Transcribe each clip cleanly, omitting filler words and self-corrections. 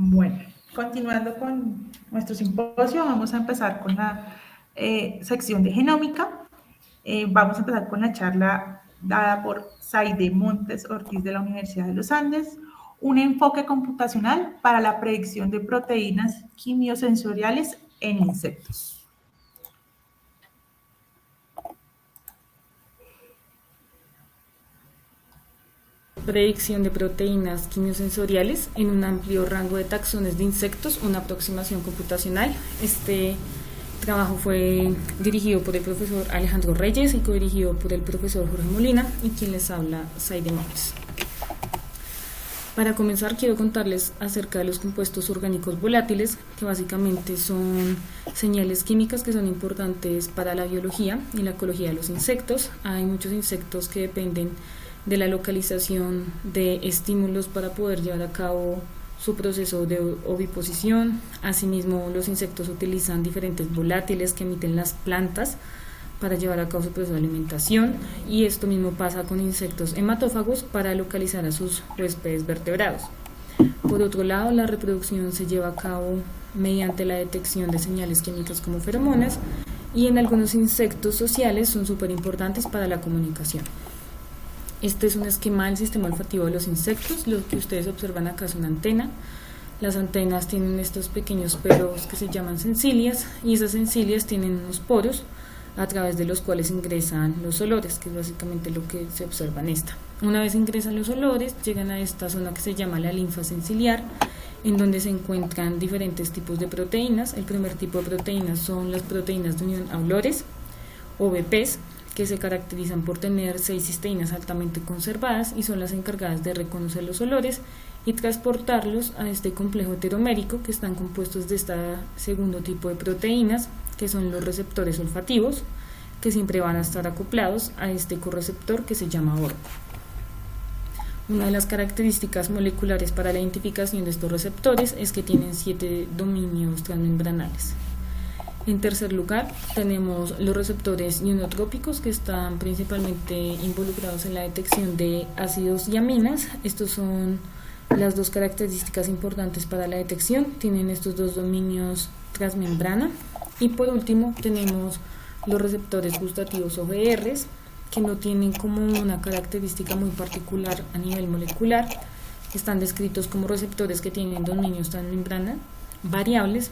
Bueno, continuando con nuestro simposio, vamos a empezar con la sección de genómica. Vamos a empezar con la charla dada por Saide Montes Ortiz de la Universidad de los Andes, un enfoque computacional para la predicción de proteínas quimiosensoriales en insectos. Predicción de proteínas quimiosensoriales en un amplio rango de taxones de insectos, una aproximación computacional. Este trabajo fue dirigido por el profesor Alejandro Reyes y codirigido por el profesor Jorge Molina, y quien les habla, Saide Montes. Para comenzar, quiero contarles acerca de los compuestos orgánicos volátiles, que básicamente son señales químicas que son importantes para la biología y la ecología de los insectos. Hay muchos insectos que dependen de la localización de estímulos para poder llevar a cabo su proceso de oviposición. Asimismo, los insectos utilizan diferentes volátiles que emiten las plantas para llevar a cabo su proceso de alimentación, y esto mismo pasa con insectos hematófagos para localizar a sus huéspedes vertebrados. Por otro lado, la reproducción se lleva a cabo mediante la detección de señales químicas como feromonas, y en algunos insectos sociales son súper importantes para la comunicación. Este es un esquema del sistema olfativo de los insectos. Lo que ustedes observan acá es una antena. Las antenas tienen estos pequeños pelos que se llaman sencilias, y esas sencilias tienen unos poros a través de los cuales ingresan los olores, que es básicamente lo que se observa en esta. Una vez ingresan los olores, llegan a esta zona que se llama la linfa senciliar, en donde se encuentran diferentes tipos de proteínas. El primer tipo de proteínas son las proteínas de unión a olores, o BPs, que se caracterizan por tener 6 cisteínas altamente conservadas y son las encargadas de reconocer los olores y transportarlos a este complejo heteromérico, que están compuestos de este segundo tipo de proteínas, que son los receptores olfativos, que siempre van a estar acoplados a este correceptor que se llama orco. Una de las características moleculares para la identificación de estos receptores es que tienen 7 dominios transmembranales. En tercer lugar, tenemos los receptores ionotrópicos, que están principalmente involucrados en la detección de ácidos y aminas. Estos son las dos características importantes para la detección, tienen estos dos dominios transmembrana. Y por último tenemos los receptores gustativos o GRs, que no tienen como una característica muy particular a nivel molecular. Están descritos como receptores que tienen dominios transmembrana variables.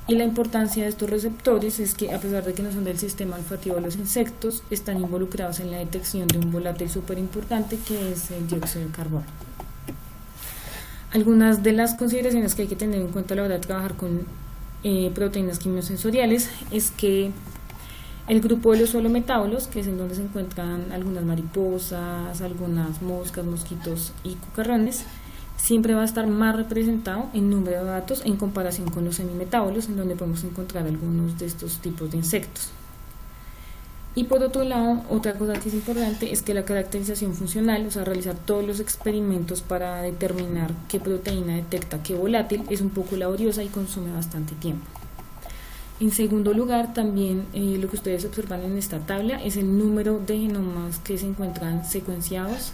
Y la importancia de estos receptores es que, a pesar de que no son del sistema olfativo de los insectos, están involucrados en la detección de un volátil súper importante, que es el dióxido de carbono. Algunas de las consideraciones que hay que tener en cuenta a la hora de trabajar con proteínas quimiosensoriales es que el grupo de los holometábolos, que es en donde se encuentran algunas mariposas, algunas moscas, mosquitos y cucarrones, siempre va a estar más representado en número de datos en comparación con los semimetábolos, en donde podemos encontrar algunos de estos tipos de insectos. Y por otro lado, otra cosa que es importante es que la caracterización funcional, o sea, realizar todos los experimentos para determinar qué proteína detecta qué volátil, es un poco laboriosa y consume bastante tiempo. En segundo lugar, también lo que ustedes observan en esta tabla es el número de genomas que se encuentran secuenciados,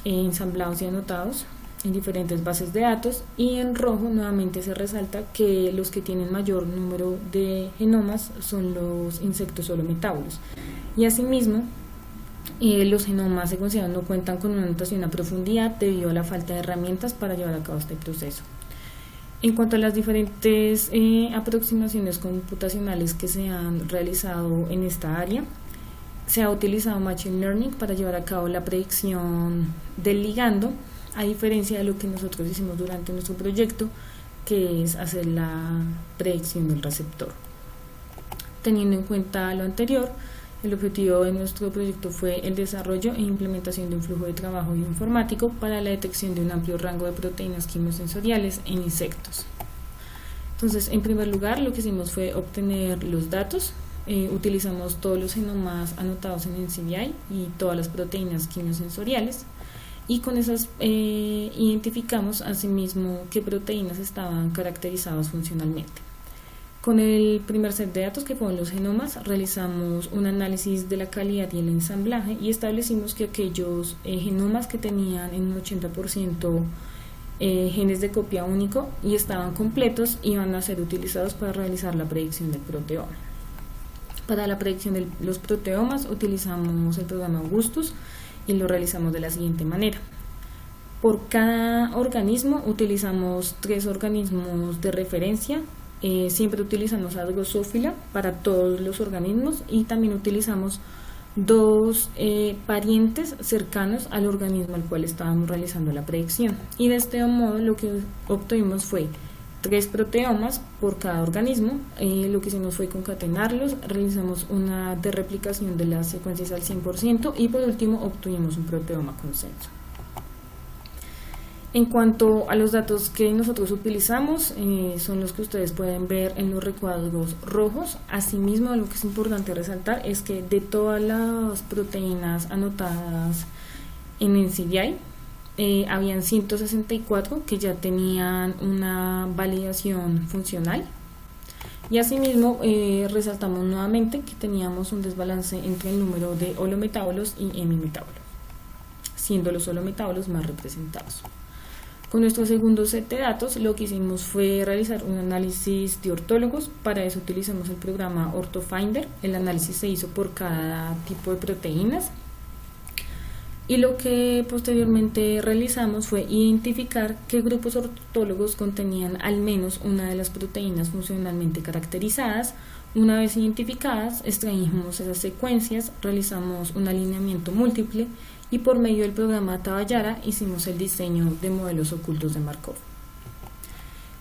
ensamblados y anotados en diferentes bases de datos, y en rojo nuevamente se resalta que los que tienen mayor número de genomas son los insectos holometábolos, y asimismo los genomas secuenciados no cuentan con una notación a profundidad debido a la falta de herramientas para llevar a cabo este proceso. En cuanto a las diferentes aproximaciones computacionales que se han realizado en esta área, se ha utilizado Machine Learning para llevar a cabo la predicción del ligando, a diferencia de lo que nosotros hicimos durante nuestro proyecto, que es hacer la predicción del receptor. Teniendo en cuenta lo anterior, el objetivo de nuestro proyecto fue el desarrollo e implementación de un flujo de trabajo bioinformático para la detección de un amplio rango de proteínas quimiosensoriales en insectos. Entonces, en primer lugar, lo que hicimos fue obtener los datos. Utilizamos todos los genomas anotados en NCBI y todas las proteínas quimiosensoriales, y con esas identificamos asimismo qué proteínas estaban caracterizadas funcionalmente. Con el primer set de datos, que fueron los genomas, realizamos un análisis de la calidad y el ensamblaje, y establecimos que aquellos genomas que tenían en un 80% genes de copia único y estaban completos y van a ser utilizados para realizar la predicción del proteoma. Para la predicción de los proteomas utilizamos el programa Augustus y lo realizamos de la siguiente manera. Por cada organismo utilizamos 3 organismos de referencia, siempre utilizamos a Drosophila para todos los organismos y también utilizamos 2 parientes cercanos al organismo al cual estábamos realizando la predicción, y de este modo lo que obtuvimos fue 3 proteomas por cada organismo. Lo que hicimos fue concatenarlos, realizamos una de replicación de las secuencias al 100% y por último obtuvimos un proteoma consenso. En cuanto a los datos que nosotros utilizamos, son los que ustedes pueden ver en los recuadros rojos. Asimismo, lo que es importante resaltar es que de todas las proteínas anotadas en NCBI, habían 164 que ya tenían una validación funcional. Y asimismo, resaltamos nuevamente que teníamos un desbalance entre el número de holometábolos y hemimetábolos, siendo los holometábolos más representados. Con nuestro segundo set de datos, lo que hicimos fue realizar un análisis de ortólogos. Para eso utilizamos el programa OrthoFinder. El análisis se hizo por cada tipo de proteínas. Y lo que posteriormente realizamos fue identificar qué grupos ortólogos contenían al menos una de las proteínas funcionalmente caracterizadas. Una vez identificadas, extraímos esas secuencias, realizamos un alineamiento múltiple y por medio del programa Tabayara hicimos el diseño de modelos ocultos de Markov.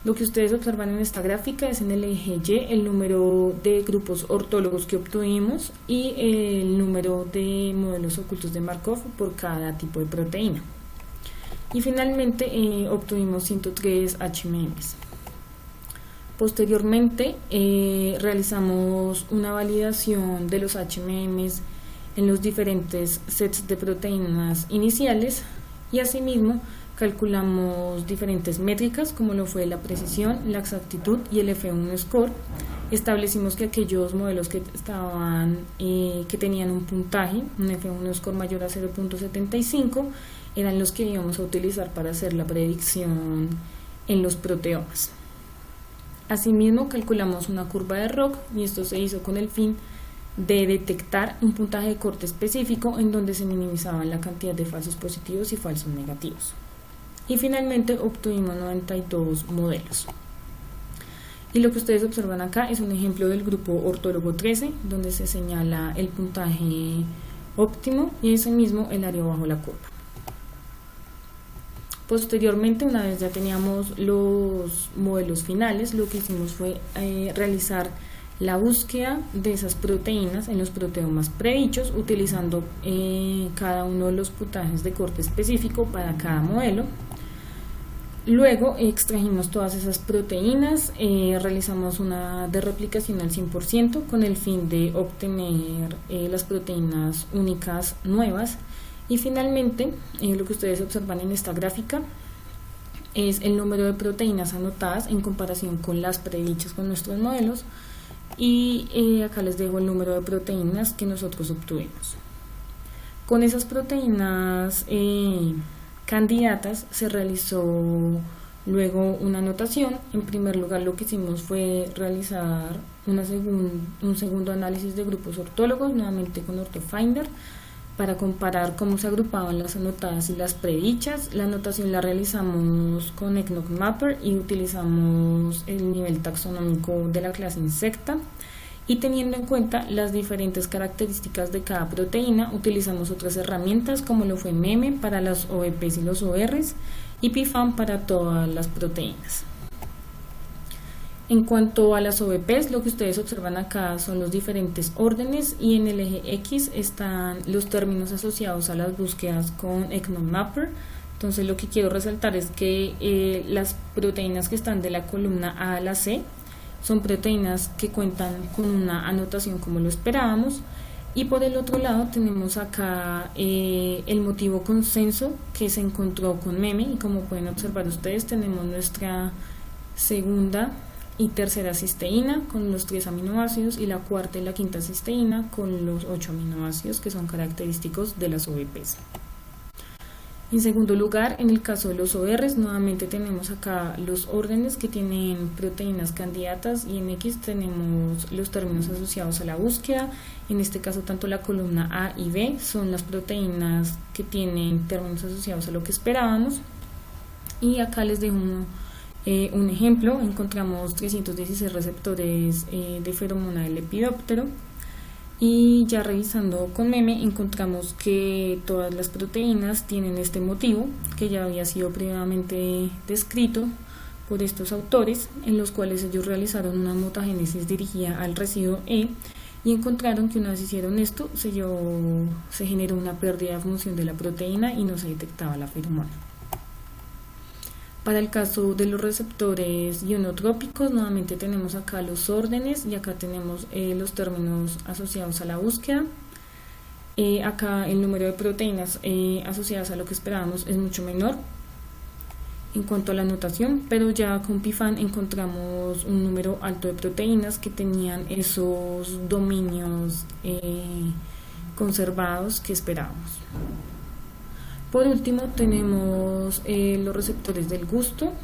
Lo que ustedes observan en esta gráfica es en el eje Y el número de grupos ortólogos que obtuvimos y el número de modelos ocultos de Markov por cada tipo de proteína. Y finalmente obtuvimos 103 HMMs. Posteriormente realizamos una validación de los HMMs en los diferentes sets de proteínas iniciales y asimismo calculamos diferentes métricas como lo fue la precisión, la exactitud y el F1 score. Establecimos que aquellos modelos que tenían un puntaje, un F1 score mayor a 0.75, eran los que íbamos a utilizar para hacer la predicción en los proteomas. Asimismo calculamos una curva de ROC y esto se hizo con el fin de detectar un puntaje de corte específico en donde se minimizaban la cantidad de falsos positivos y falsos negativos. Y finalmente obtuvimos 92 modelos. Y lo que ustedes observan acá es un ejemplo del grupo ortólogo 13, donde se señala el puntaje óptimo y ese mismo el área bajo la curva. Posteriormente, una vez ya teníamos los modelos finales, lo que hicimos fue realizar la búsqueda de esas proteínas en los proteomas predichos, utilizando cada uno de los puntajes de corte específico para cada modelo. Luego extrajimos todas esas proteínas, realizamos una de replicación al 100% con el fin de obtener las proteínas únicas nuevas. Y finalmente, lo que ustedes observan en esta gráfica es el número de proteínas anotadas en comparación con las predichas con nuestros modelos. Y acá les dejo el número de proteínas que nosotros obtuvimos. Con esas proteínas candidatas se realizó luego una anotación. En primer lugar, lo que hicimos fue realizar un segundo análisis de grupos ortólogos, nuevamente con OrthoFinder, para comparar cómo se agrupaban las anotadas y las predichas. La anotación la realizamos con ECNOC-Mapper y utilizamos el nivel taxonómico de la clase Insecta. Y teniendo en cuenta las diferentes características de cada proteína, utilizamos otras herramientas como lo fue MEME para las OVPs y los ORs y PIFAM para todas las proteínas. En cuanto a las OVPs, lo que ustedes observan acá son los diferentes órdenes y en el eje X están los términos asociados a las búsquedas con ECNOC-Mapper. Entonces lo que quiero resaltar es que las proteínas que están de la columna A a la C son proteínas que cuentan con una anotación como lo esperábamos, y por el otro lado tenemos acá el motivo consenso que se encontró con MEME, y como pueden observar ustedes tenemos nuestra segunda y tercera cisteína con los 3 aminoácidos y la cuarta y la quinta cisteína con los 8 aminoácidos que son característicos de las OVPs. En segundo lugar, en el caso de los ORs, nuevamente tenemos acá los órdenes que tienen proteínas candidatas y en X tenemos los términos asociados a la búsqueda. En este caso, tanto la columna A y B son las proteínas que tienen términos asociados a lo que esperábamos. Y acá les dejo un ejemplo. Encontramos 316 receptores de feromona del lepidóptero. Y ya revisando con meme encontramos que todas las proteínas tienen este motivo que ya había sido previamente descrito por estos autores, en los cuales ellos realizaron una mutagénesis dirigida al residuo E y encontraron que una vez hicieron esto se generó una pérdida de función de la proteína y no se detectaba la feromona. Para el caso de los receptores ionotrópicos, nuevamente tenemos acá los órdenes y acá tenemos los términos asociados a la búsqueda. Acá el número de proteínas asociadas a lo que esperábamos es mucho menor en cuanto a la notación, pero ya con PIFAN encontramos un número alto de proteínas que tenían esos dominios conservados que esperábamos. Por último tenemos los receptores del gusto.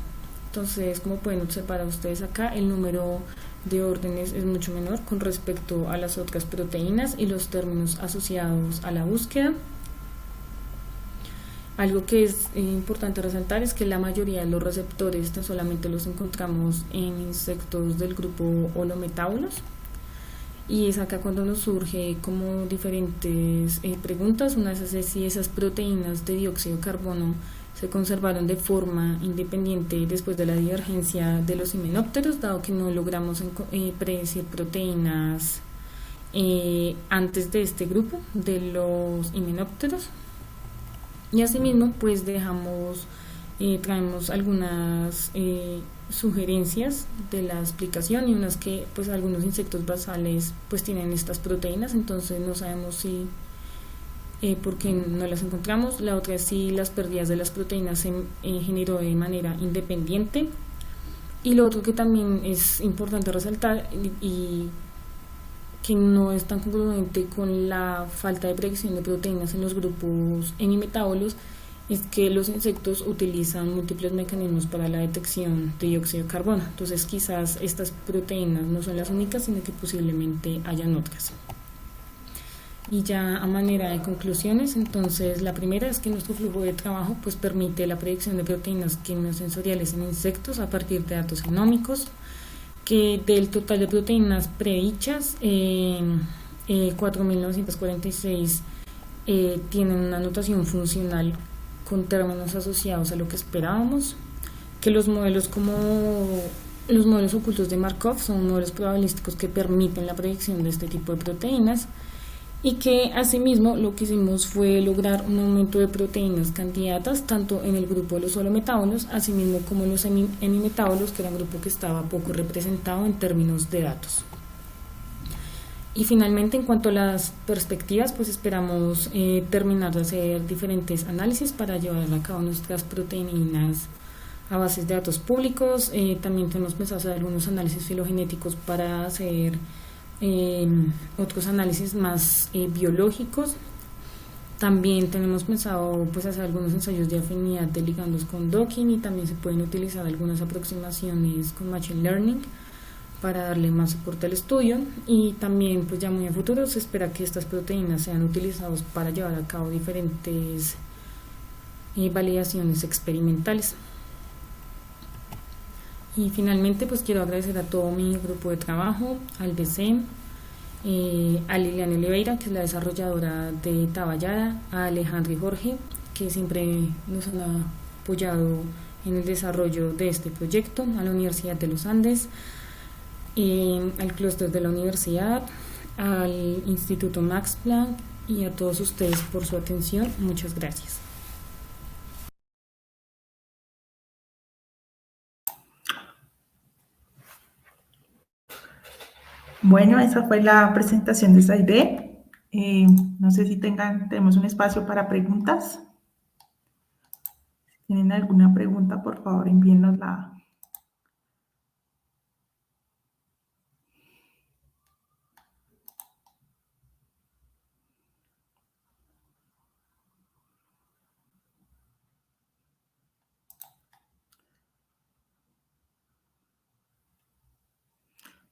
Entonces, como pueden observar ustedes acá, el número de órdenes es mucho menor con respecto a las otras proteínas y los términos asociados a la búsqueda. Algo que es importante resaltar es que la mayoría de los receptores solamente los encontramos en insectos del grupo holometábulos. Y es acá cuando nos surge como diferentes preguntas. Una es si esas proteínas de dióxido de carbono se conservaron de forma independiente después de la divergencia de los himenópteros, dado que no logramos predecir proteínas antes de este grupo de los himenópteros. Y asimismo pues traemos algunas sugerencias de la explicación y unas que pues algunos insectos basales pues tienen estas proteínas, entonces no sabemos si por qué no las encontramos. La otra es si las pérdidas de las proteínas se generó de manera independiente. Y lo otro que también es importante resaltar y que no es tan congruente con la falta de predicción de proteínas en los grupos hemimetábolos es que los insectos utilizan múltiples mecanismos para la detección de dióxido de carbono. Entonces quizás estas proteínas no son las únicas, sino que posiblemente hayan otras. Y ya a manera de conclusiones, entonces la primera es que nuestro flujo de trabajo pues permite la predicción de proteínas quimiosensoriales en insectos a partir de datos genómicos, que del total de proteínas predichas, 4.946 tienen una notación funcional con términos asociados a lo que esperábamos, que los modelos ocultos de Markov son modelos probabilísticos que permiten la predicción de este tipo de proteínas y que asimismo lo que hicimos fue lograr un aumento de proteínas candidatas tanto en el grupo de los holometábolos, asimismo como en los hemimetábolos, que era un grupo que estaba poco representado en términos de datos. Y finalmente, en cuanto a las perspectivas, pues esperamos terminar de hacer diferentes análisis para llevar a cabo nuestras proteínas a bases de datos públicos. También tenemos pensado hacer algunos análisis filogenéticos para hacer otros análisis más biológicos. También tenemos pensado pues hacer algunos ensayos de afinidad de ligandos con docking y también se pueden utilizar algunas aproximaciones con Machine Learning para darle más soporte al estudio. Y también pues ya muy a futuro se espera que estas proteínas sean utilizadas para llevar a cabo diferentes validaciones experimentales. Y finalmente pues quiero agradecer a todo mi grupo de trabajo, al BC, a Liliana Oliveira, que es la desarrolladora de Taballada, a Alejandro y Jorge, que siempre nos han apoyado en el desarrollo de este proyecto, a la Universidad de los Andes, al clúster de la universidad, al Instituto Max Planck y a todos ustedes por su atención. Muchas gracias. Bueno, esa fue la presentación de Saide. No sé si tenemos un espacio para preguntas. Si tienen alguna pregunta, por favor, envíennosla.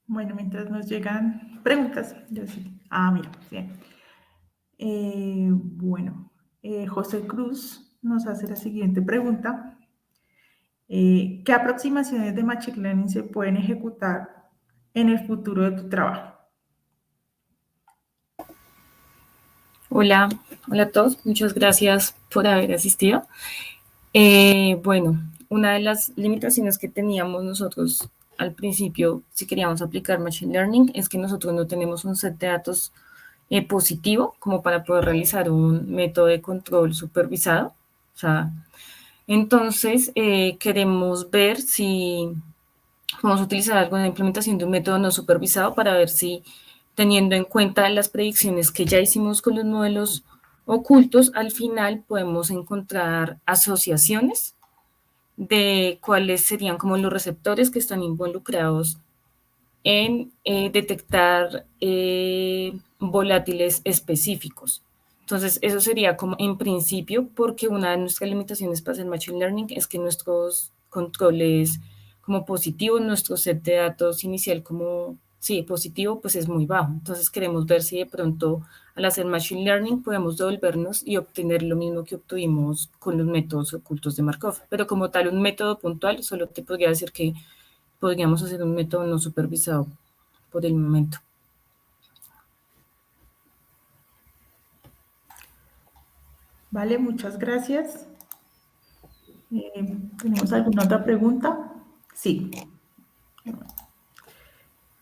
Bueno, mientras nos llegan preguntas, mira, bien. Bueno, José Cruz nos hace la siguiente pregunta. ¿Qué aproximaciones de Machine Learning se pueden ejecutar en el futuro de tu trabajo? Hola, hola a todos, muchas gracias por haber asistido. Bueno, una de las limitaciones que teníamos nosotros al principio, si queríamos aplicar Machine Learning, es que nosotros no tenemos un set de datos positivo como para poder realizar un método de control supervisado. O sea, entonces queremos ver si vamos a utilizar alguna implementación de un método no supervisado para ver si, teniendo en cuenta las predicciones que ya hicimos con los modelos ocultos, al final podemos encontrar asociaciones de cuáles serían como los receptores que están involucrados en detectar volátiles específicos. Entonces, eso sería como en principio, porque una de nuestras limitaciones para hacer Machine Learning es que nuestros controles como positivos, nuestro set de datos inicial como, sí, positivo, pues es muy bajo. Entonces, queremos ver si de pronto al hacer Machine Learning podemos devolvernos y obtener lo mismo que obtuvimos con los métodos ocultos de Markov. Pero como tal, un método puntual, solo te podría decir que podríamos hacer un método no supervisado por el momento. Vale, muchas gracias. ¿Tenemos alguna otra pregunta? Sí.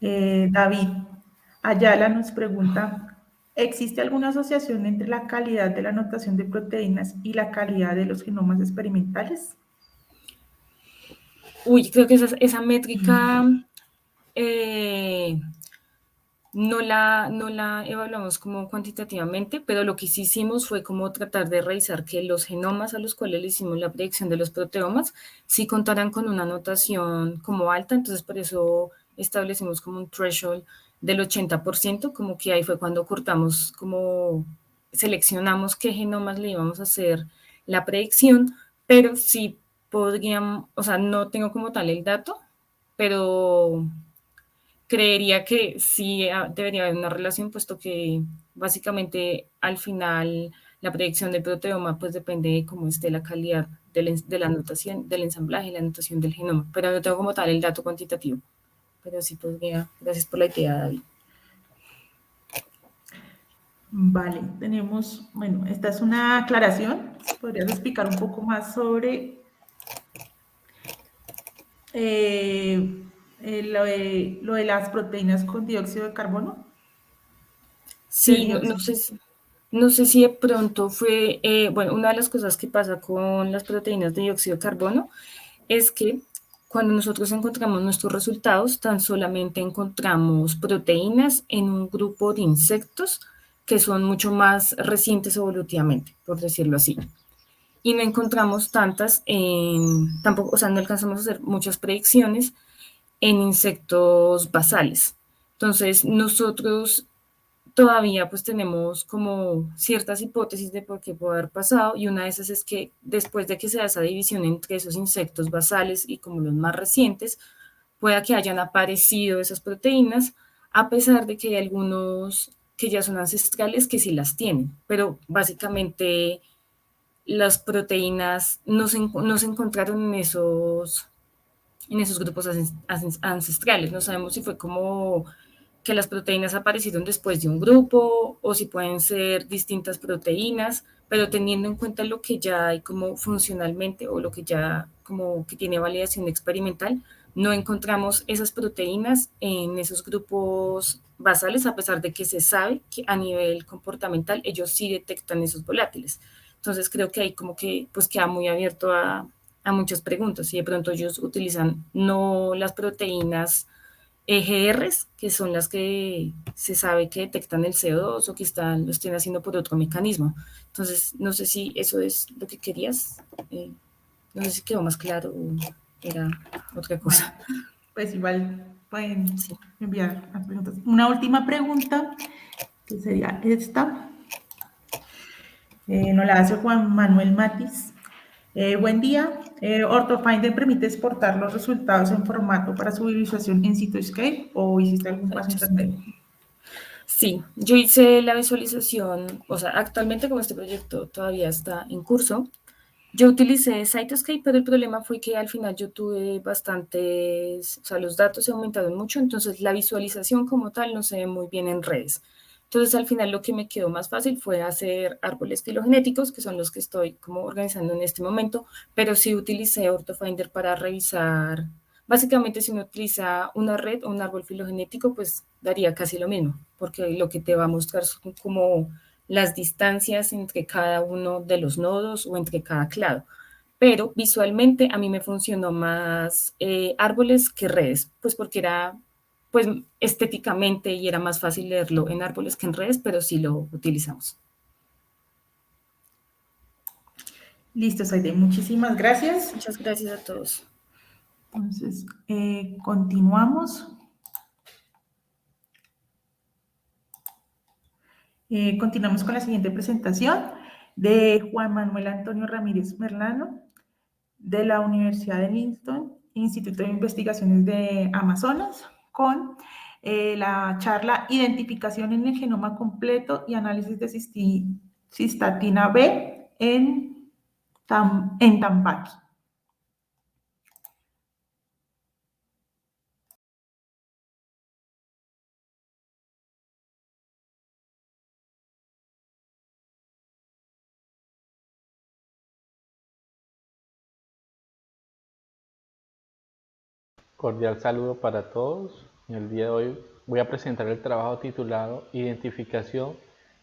David Ayala nos pregunta, ¿existe alguna asociación entre la calidad de la anotación de proteínas y la calidad de los genomas experimentales? Uy, creo que esa métrica no la evaluamos como cuantitativamente, pero lo que sí hicimos fue como tratar de revisar que los genomas a los cuales le hicimos la predicción de los proteomas sí contaran con una anotación como alta, entonces por eso establecimos como un threshold del 80%, como que ahí fue cuando cortamos, como seleccionamos qué genomas le íbamos a hacer la predicción, pero sí podríamos, o sea, no tengo como tal el dato, pero creería que sí debería haber una relación, puesto que básicamente al final la predicción del proteoma pues depende de cómo esté la calidad de la anotación, del ensamblaje, la anotación del genoma, pero no tengo como tal el dato cuantitativo, pero sí podría, gracias por la idea, David. Vale, tenemos, bueno, esta es una aclaración. ¿Podrías explicar un poco más sobre lo de las proteínas con dióxido de carbono? Sí, no sé si de pronto fue, bueno, una de las cosas que pasa con las proteínas de dióxido de carbono es que cuando nosotros encontramos nuestros resultados, tan solamente encontramos proteínas en un grupo de insectos que son mucho más recientes evolutivamente, por decirlo así. Y no encontramos tantas tampoco, o sea, no alcanzamos a hacer muchas predicciones en insectos basales. Entonces, nosotros todavía pues tenemos como ciertas hipótesis de por qué puede haber pasado y una de esas es que después de que se da esa división entre esos insectos basales y como los más recientes, pueda que hayan aparecido esas proteínas, a pesar de que hay algunos que ya son ancestrales que sí las tienen, pero básicamente las proteínas no se encontraron en esos grupos ancestrales. No sabemos si fue como que las proteínas aparecieron después de un grupo o si pueden ser distintas proteínas, pero teniendo en cuenta lo que ya hay como funcionalmente o lo que ya como que tiene validación experimental, no encontramos esas proteínas en esos grupos basales, a pesar de que se sabe que a nivel comportamental ellos sí detectan esos volátiles. Entonces creo que ahí como que pues queda muy abierto a muchas preguntas. Si de pronto ellos utilizan no las proteínas EGRs, que son las que se sabe que detectan el CO2 o que lo estén haciendo por otro mecanismo. Entonces, no sé si eso es lo que querías. No sé si quedó más claro o era otra Vale, cosa. pues igual pueden Sí. enviar las preguntas. Una última pregunta, que sería esta. Nos la hace Juan Manuel Matis. Buen día. OrthoFinder permite exportar los resultados en formato para su visualización en Citoscape o hiciste algún paso intermedio. Sí, yo hice la visualización, o sea, actualmente como este proyecto todavía está en curso, yo utilicé Cytoscape, pero el problema fue que al final yo tuve bastantes, o sea, los datos se aumentaron mucho, entonces la visualización como tal no se ve muy bien en redes. Entonces al final lo que me quedó más fácil fue hacer árboles filogenéticos, que son los que estoy como organizando en este momento, pero sí utilicé OrthoFinder para revisar. Básicamente, si uno utiliza una red o un árbol filogenético, pues daría casi lo mismo, porque lo que te va a mostrar son como las distancias entre cada uno de los nodos o entre cada clado. Pero visualmente a mí me funcionó más árboles que redes, pues porque era pues estéticamente y era más fácil leerlo en árboles que en redes, pero sí lo utilizamos. Listo, Saide, muchísimas gracias. Muchas gracias a todos. Entonces, continuamos. Continuamos con la siguiente presentación de Juan Manuel Antonio Ramírez Merlano, de la Universidad de Livingston, Instituto de Investigaciones de Amazonas, con la charla Identificación en el genoma completo y análisis de cistatina B en Tambaqui. Cordial saludo para todos. En el día de hoy voy a presentar el trabajo titulado Identificación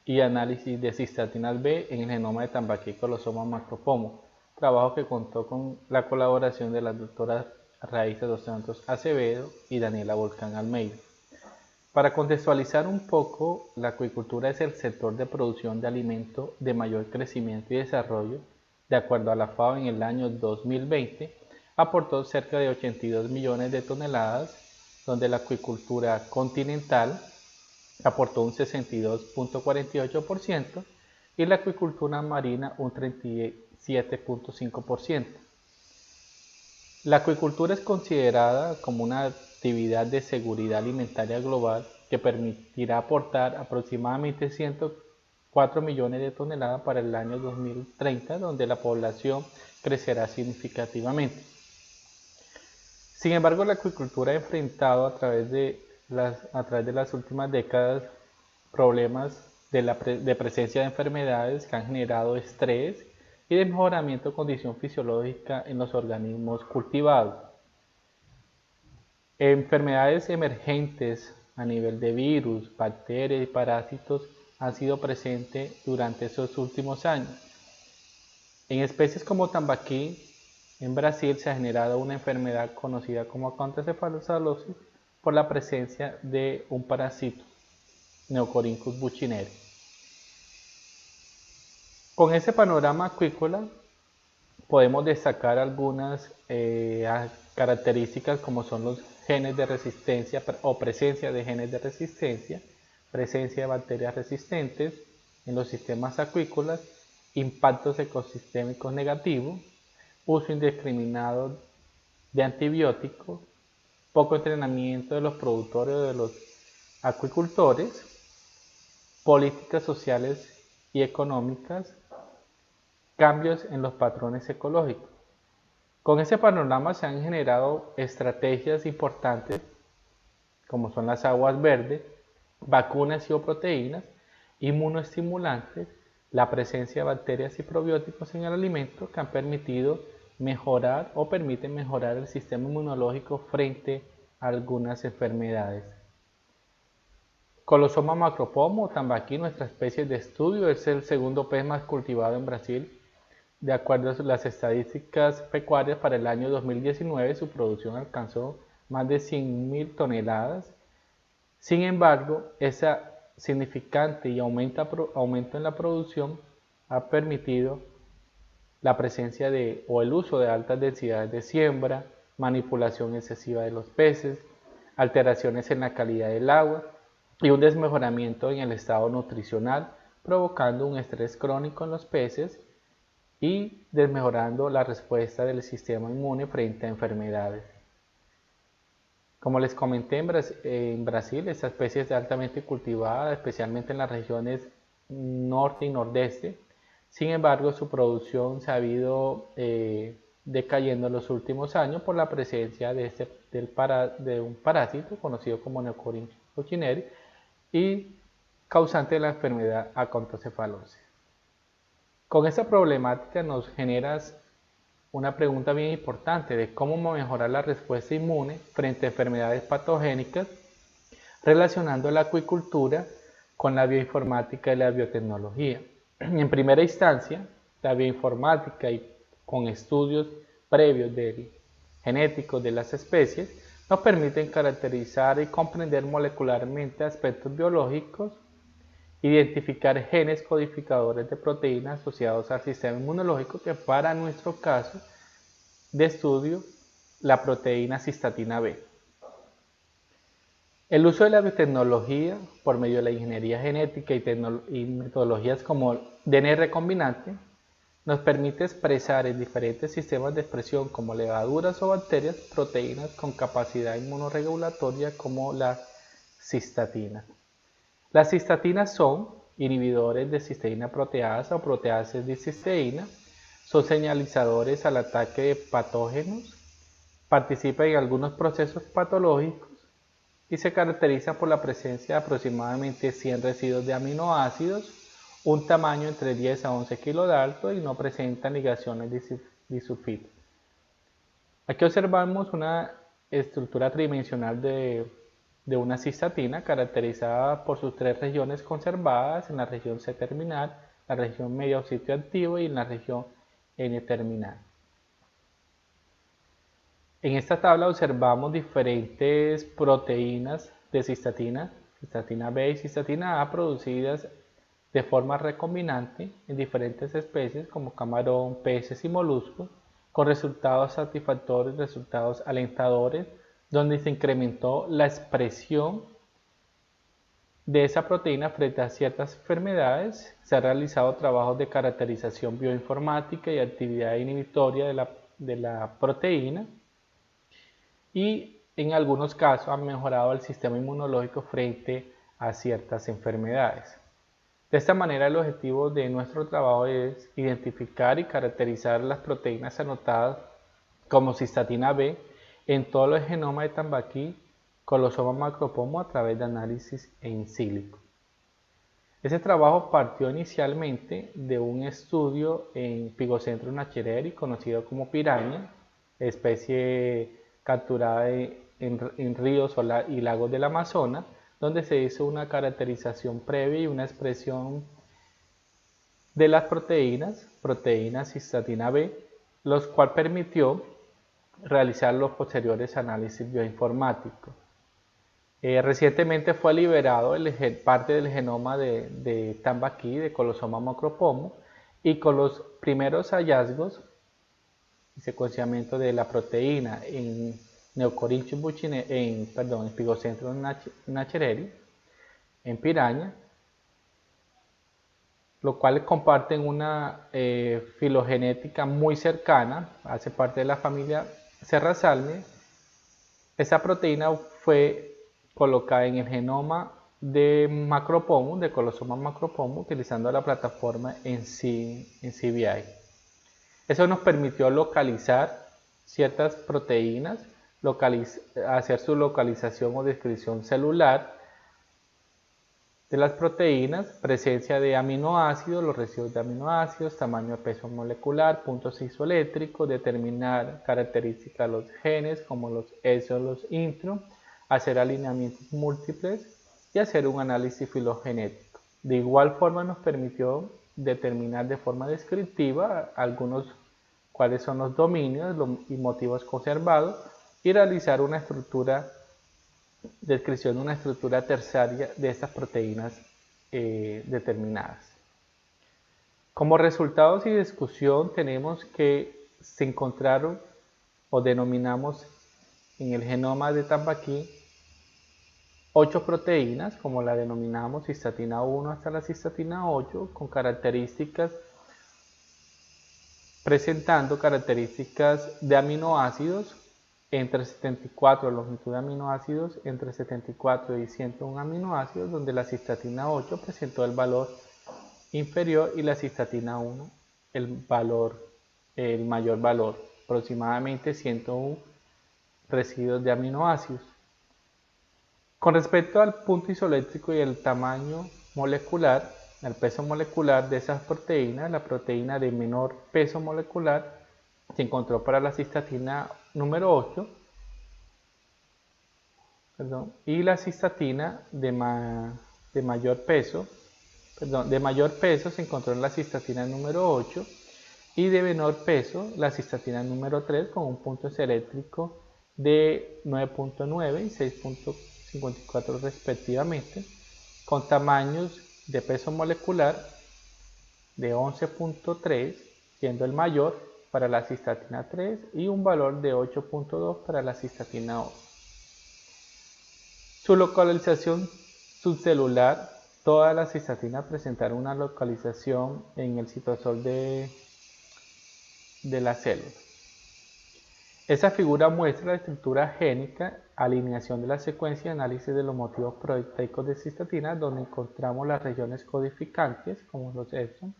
y análisis de cistatinas B en el genoma de Tambaqui Colosoma macropomo, trabajo que contó con la colaboración de las doctoras Raíces dos Santos Acevedo y Daniela Volcán Almeida. Para contextualizar un poco, la acuicultura es el sector de producción de alimento de mayor crecimiento y desarrollo. De acuerdo a la FAO, en el año 2020 aportó cerca de 82 millones de toneladas, donde la acuicultura continental aportó un 62.48% y la acuicultura marina un 37.5%. La acuicultura es considerada como una actividad de seguridad alimentaria global que permitirá aportar aproximadamente 104 millones de toneladas para el año 2030, donde la población crecerá significativamente. Sin embargo, la acuicultura ha enfrentado a través de las últimas décadas problemas de presencia de enfermedades que han generado estrés y de mejoramiento de condición fisiológica en los organismos cultivados. Enfermedades emergentes a nivel de virus, bacterias y parásitos han sido presentes durante esos últimos años. En especies como Tambaqui, en Brasil se ha generado una enfermedad conocida como acanthocefalocalosis por la presencia de un parásito, Neocoryphus buccineri. Con ese panorama acuícola podemos destacar algunas características como son los genes de resistencia o presencia de genes de resistencia, presencia de bacterias resistentes en los sistemas acuícolas, impactos ecosistémicos negativos, uso indiscriminado de antibióticos, poco entrenamiento de los productores o de los acuicultores, políticas sociales y económicas, cambios en los patrones ecológicos. Con ese panorama se han generado estrategias importantes como son las aguas verdes, vacunas y o proteínas, inmunoestimulantes, la presencia de bacterias y probióticos en el alimento que han permitido mejorar o permiten mejorar el sistema inmunológico frente a algunas enfermedades. Colosoma macropomo o Tambaqui, nuestra especie de estudio, es el segundo pez más cultivado en Brasil. De acuerdo a las estadísticas pecuarias para el año 2019, su producción alcanzó más de 100.000 toneladas. Sin embargo, ese significante y aumento en la producción ha permitido la presencia o el uso de altas densidades de siembra, manipulación excesiva de los peces, alteraciones en la calidad del agua y un desmejoramiento en el estado nutricional, provocando un estrés crónico en los peces y desmejorando la respuesta del sistema inmune frente a enfermedades. Como les comenté, en Brasil esta especie es altamente cultivada, especialmente en las regiones norte y nordeste. Sin embargo, su producción se ha ido decayendo en los últimos años por la presencia de un parásito conocido como Neocorinchia buccineri y causante de la enfermedad acontocefalosis. Con esta problemática nos genera una pregunta bien importante de cómo mejorar la respuesta inmune frente a enfermedades patogénicas, relacionando la acuicultura con la bioinformática y la biotecnología. En primera instancia, la bioinformática y con estudios previos genéticos de las especies nos permiten caracterizar y comprender molecularmente aspectos biológicos, identificar genes codificadores de proteínas asociados al sistema inmunológico, que para nuestro caso de estudio, la proteína cistatina B. El uso de la biotecnología por medio de la ingeniería genética y metodologías como DNA recombinante nos permite expresar en diferentes sistemas de expresión como levaduras o bacterias proteínas con capacidad inmunorregulatoria como la cistatina. Las cistatinas son inhibidores de cisteína proteasa o proteasas de cisteína, son señalizadores al ataque de patógenos, participan en algunos procesos patológicos y se caracterizan por la presencia de aproximadamente 100 residuos de aminoácidos, un tamaño entre 10 a 11 kilos de alto y no presentan ligaciones disulfidas. Aquí observamos una estructura tridimensional de una cistatina caracterizada por sus tres regiones conservadas en la región C-terminal, la región medio sitio activo y en la región N-terminal. En esta tabla observamos diferentes proteínas de cistatina B y cistatina A, producidas de forma recombinante en diferentes especies como camarón, peces y moluscos, con resultados satisfactorios, resultados alentadores, donde se incrementó la expresión de esa proteína frente a ciertas enfermedades. Se han realizado trabajos de caracterización bioinformática y actividad inhibitoria de la proteína, y en algunos casos han mejorado el sistema inmunológico frente a ciertas enfermedades. De esta manera, el objetivo de nuestro trabajo es identificar y caracterizar las proteínas anotadas como cistatina B en todo el genoma de Tambaqui, Colosoma macropomo, a través de análisis in silico. Ese trabajo partió inicialmente de un estudio en Pygocentrum nachereri, conocido como piraña, especie capturada en ríos y lagos del Amazonas, donde se hizo una caracterización previa y una expresión de las proteínas cistatina B, los cual permitió realizar los posteriores análisis bioinformáticos. Recientemente fue liberado parte del genoma de Tambaqui, de Colosoma macropomo, y con los primeros hallazgos y secuenciamiento de la proteína en Neocorinchia buccineri, en Pygocentrum nachereri, en piraña, lo cual comparten una filogenética muy cercana, hace parte de la familia Serrasalmi. Esa proteína fue colocada en el genoma de Macropomo, de Colosoma macropomo, utilizando la plataforma en CBI. Eso nos permitió localizar ciertas proteínas, hacer su localización o descripción celular de las proteínas, presencia de aminoácidos, los residuos de aminoácidos, tamaño de peso molecular, puntos isoeléctricos, determinar características de los genes como los exo, los intro, hacer alineamientos múltiples y hacer un análisis filogenético. De igual forma nos permitió determinar de forma descriptiva cuáles son los dominios y motivos conservados y realizar una descripción de una estructura terciaria de estas proteínas determinadas. Como resultados y discusión tenemos que se encontraron o denominamos en el genoma de Tambaqui 8 proteínas, como la denominamos cistatina 1 hasta la cistatina 8, con características presentando características de aminoácidos entre 74, longitud de aminoácidos entre 74 y 101 aminoácidos, donde la cistatina 8 presentó el valor inferior y la cistatina 1 el mayor valor, aproximadamente 101 residuos de aminoácidos. Con respecto al punto isoeléctrico y el tamaño molecular, el peso molecular de esas proteínas, la proteína de menor peso molecular se encontró para la cistatina número 8, y la cistatina de mayor peso se encontró en la cistatina número 8, y de menor peso la cistatina número 3 con un punto isoeléctrico de 9.9 y 6.54 respectivamente, con tamaños de peso molecular de 11.3 siendo el mayor para la cistatina 3 y un valor de 8.2 para la cistatina 8. Su localización subcelular, todas las cistatinas presentaron una localización en el citosol de la célula. Esa figura muestra la estructura génica, alineación de la secuencia y análisis de los motivos proteicos de cistatina, donde encontramos las regiones codificantes, como los exons,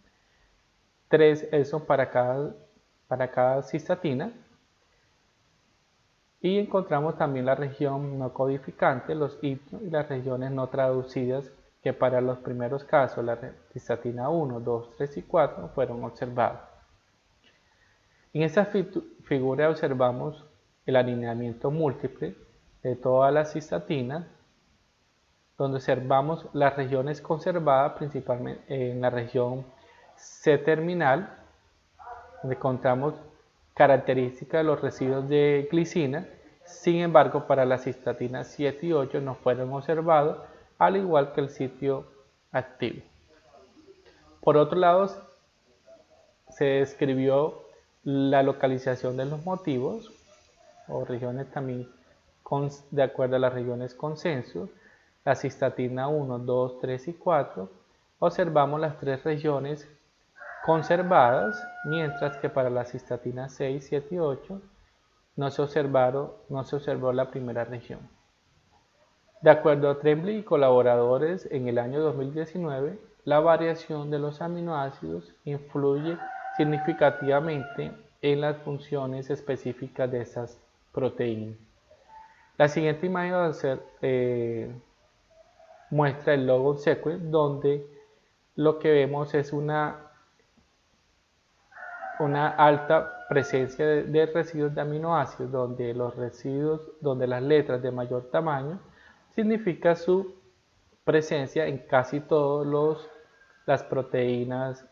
3 exons para cada cistatina, y encontramos también la región no codificante, los hipnos, y las regiones no traducidas, que para los primeros casos, la cistatina 1, 2, 3 y 4, fueron observados. En esta figura observamos el alineamiento múltiple de todas las cistatinas, donde observamos las regiones conservadas principalmente en la región C-terminal, donde encontramos características de los residuos de glicina. Sin embargo, para las cistatinas 7 y 8 no fueron observados, al igual que el sitio activo. Por otro lado, se describió la localización de los motivos o regiones también de acuerdo a las regiones consenso. La cistatina 1, 2, 3 y 4 observamos las 3 regiones conservadas, mientras que para la cistatina 6, 7 y 8 no se observó la primera región. De acuerdo a Tremblay y colaboradores, en el año 2019, la variación de los aminoácidos influye significativamente en las funciones específicas de esas proteínas. La siguiente imagen va a ser, muestra el logo sequence, donde lo que vemos es una alta presencia de residuos de aminoácidos, donde las letras de mayor tamaño significa su presencia en casi todas las proteínas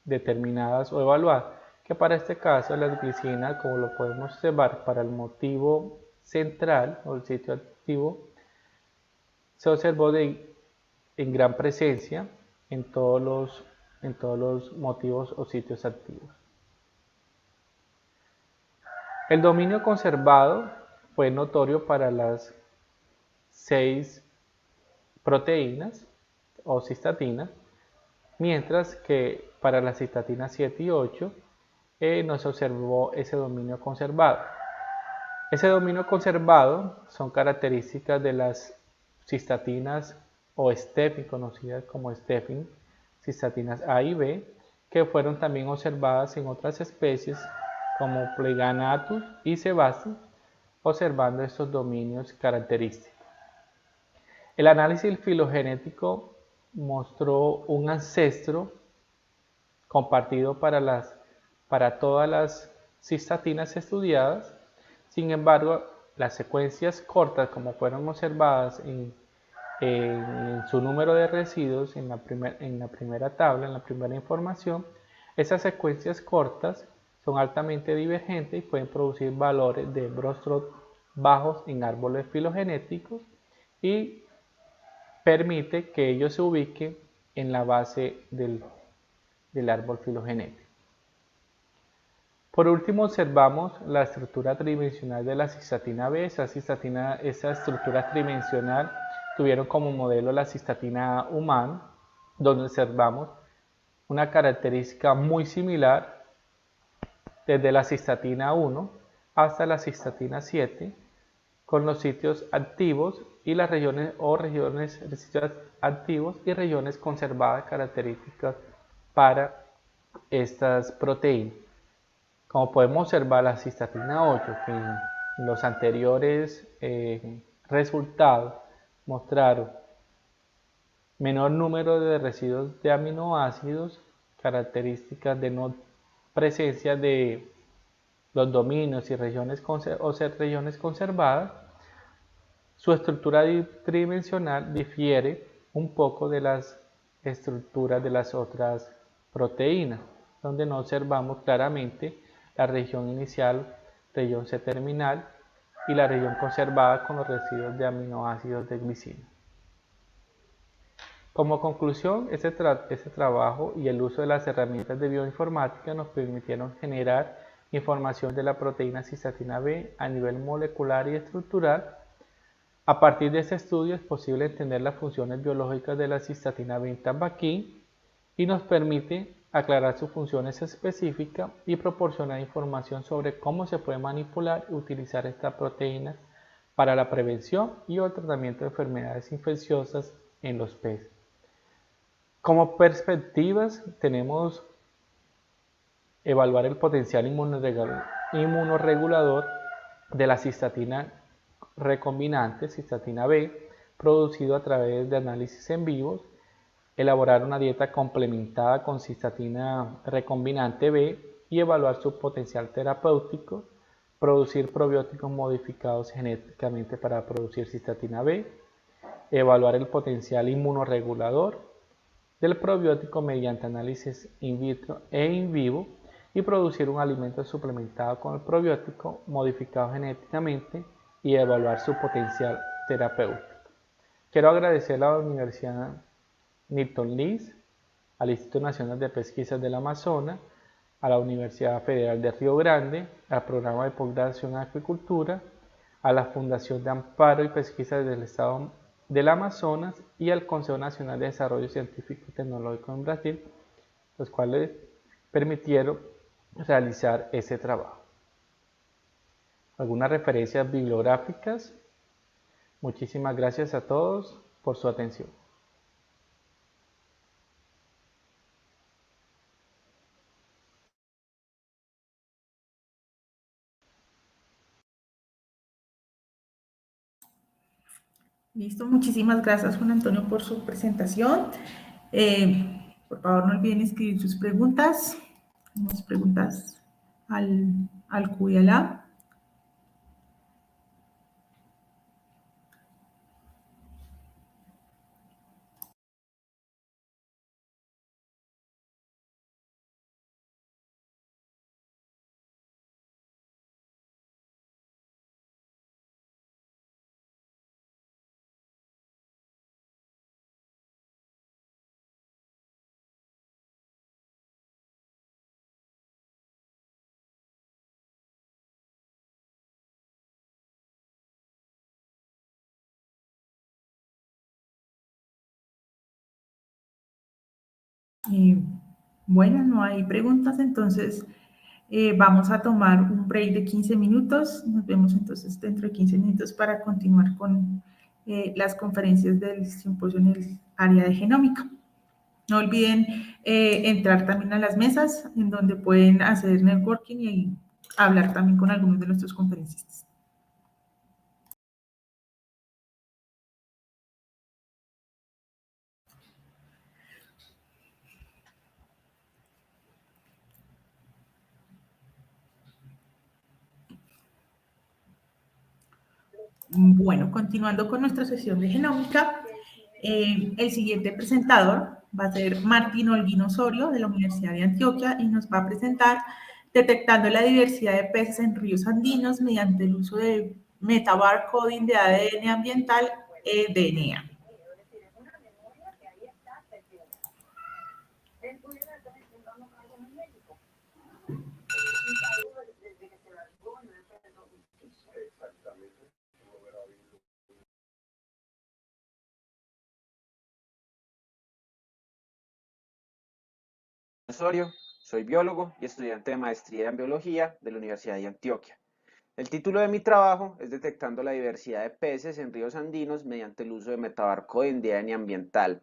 determinadas o evaluadas, que para este caso la glicina, como lo podemos observar para el motivo central o el sitio activo, se observó en gran presencia en todos los motivos o sitios activos. El dominio conservado fue notorio para las 6 proteínas o cistatinas, mientras que para las cistatinas 7 y 8 no se observó ese dominio conservado. Ese dominio conservado son características de las cistatinas o Stephin, conocidas como Stephin, cistatinas A y B, que fueron también observadas en otras especies como Pleganatus y Sebastus, observando estos dominios característicos. El análisis filogenético mostró un ancestro compartido para todas las cistatinas estudiadas. Sin embargo, las secuencias cortas, como fueron observadas en su número de residuos en la primera tabla, en la primera información, esas secuencias cortas son altamente divergentes y pueden producir valores de Bostrom bajos en árboles filogenéticos y permite que ellos se ubiquen en la base del árbol filogenético. Por último, observamos la estructura tridimensional de la cistatina B. Esa estructura tridimensional tuvieron como modelo la cistatina humana, donde observamos una característica muy similar desde la cistatina 1 hasta la cistatina 7, con los sitios activos y las regiones sitios activos y regiones conservadas características para estas proteínas. Como podemos observar, la cistatina 8, que en los anteriores resultados mostraron menor número de residuos de aminoácidos, características de no presencia de los dominios y regiones conservadas, su estructura tridimensional difiere un poco de las estructuras de las otras proteínas, donde no observamos claramente la región inicial, región C-terminal y la región conservada con los residuos de aminoácidos de glicina. Como conclusión, este trabajo y el uso de las herramientas de bioinformática nos permitieron generar información de la proteína cistatina B a nivel molecular y estructural. A partir de este estudio es posible entender las funciones biológicas de la cistatina B en tambaquín y nos permite aclarar sus funciones específicas y proporcionar información sobre cómo se puede manipular y utilizar esta proteína para la prevención y o tratamiento de enfermedades infecciosas en los peces. Como perspectivas tenemos evaluar el potencial inmunorregulador de la cistatina recombinante, cistatina B, producido a través de análisis en vivo, elaborar una dieta complementada con cistatina recombinante B y evaluar su potencial terapéutico, producir probióticos modificados genéticamente para producir cistatina B, evaluar el potencial inmunorregulador del probiótico mediante análisis in vitro e in vivo y producir un alimento suplementado con el probiótico modificado genéticamente y evaluar su potencial terapéutico. Quiero agradecer a la Universidad Newton Leeds, al Instituto Nacional de Pesquisas del Amazonas, a la Universidad Federal de Río Grande, al Programa de Posgraduación en Acuicultura, a la Fundación de Amparo y Pesquisa del Estado del Amazonas y al Consejo Nacional de Desarrollo Científico y Tecnológico en Brasil, los cuales permitieron realizar ese trabajo. Algunas referencias bibliográficas. Muchísimas gracias a todos por su atención. Listo, muchísimas gracias Juan Antonio por su presentación. Por favor, no olviden escribir sus preguntas. Tenemos preguntas al Q y al A. Bueno, no hay preguntas, entonces vamos a tomar un break de 15 minutos. Nos vemos entonces dentro de 15 minutos para continuar con las conferencias del simposio en el área de genómica. No olviden entrar también a las mesas en donde pueden hacer networking y hablar también con algunos de nuestros conferencistas. Bueno, continuando con nuestra sesión de genómica, el siguiente presentador va a ser Martín Holguín Osorio de la Universidad de Antioquia y nos va a presentar detectando la diversidad de peces en ríos andinos mediante el uso de metabarcoding de ADN ambiental, DNA. Osorio, Soy biólogo y estudiante de maestría en biología de la Universidad de Antioquia. El título de mi trabajo es Detectando la diversidad de peces en ríos andinos mediante el uso de metabarcoding de ADN ambiental.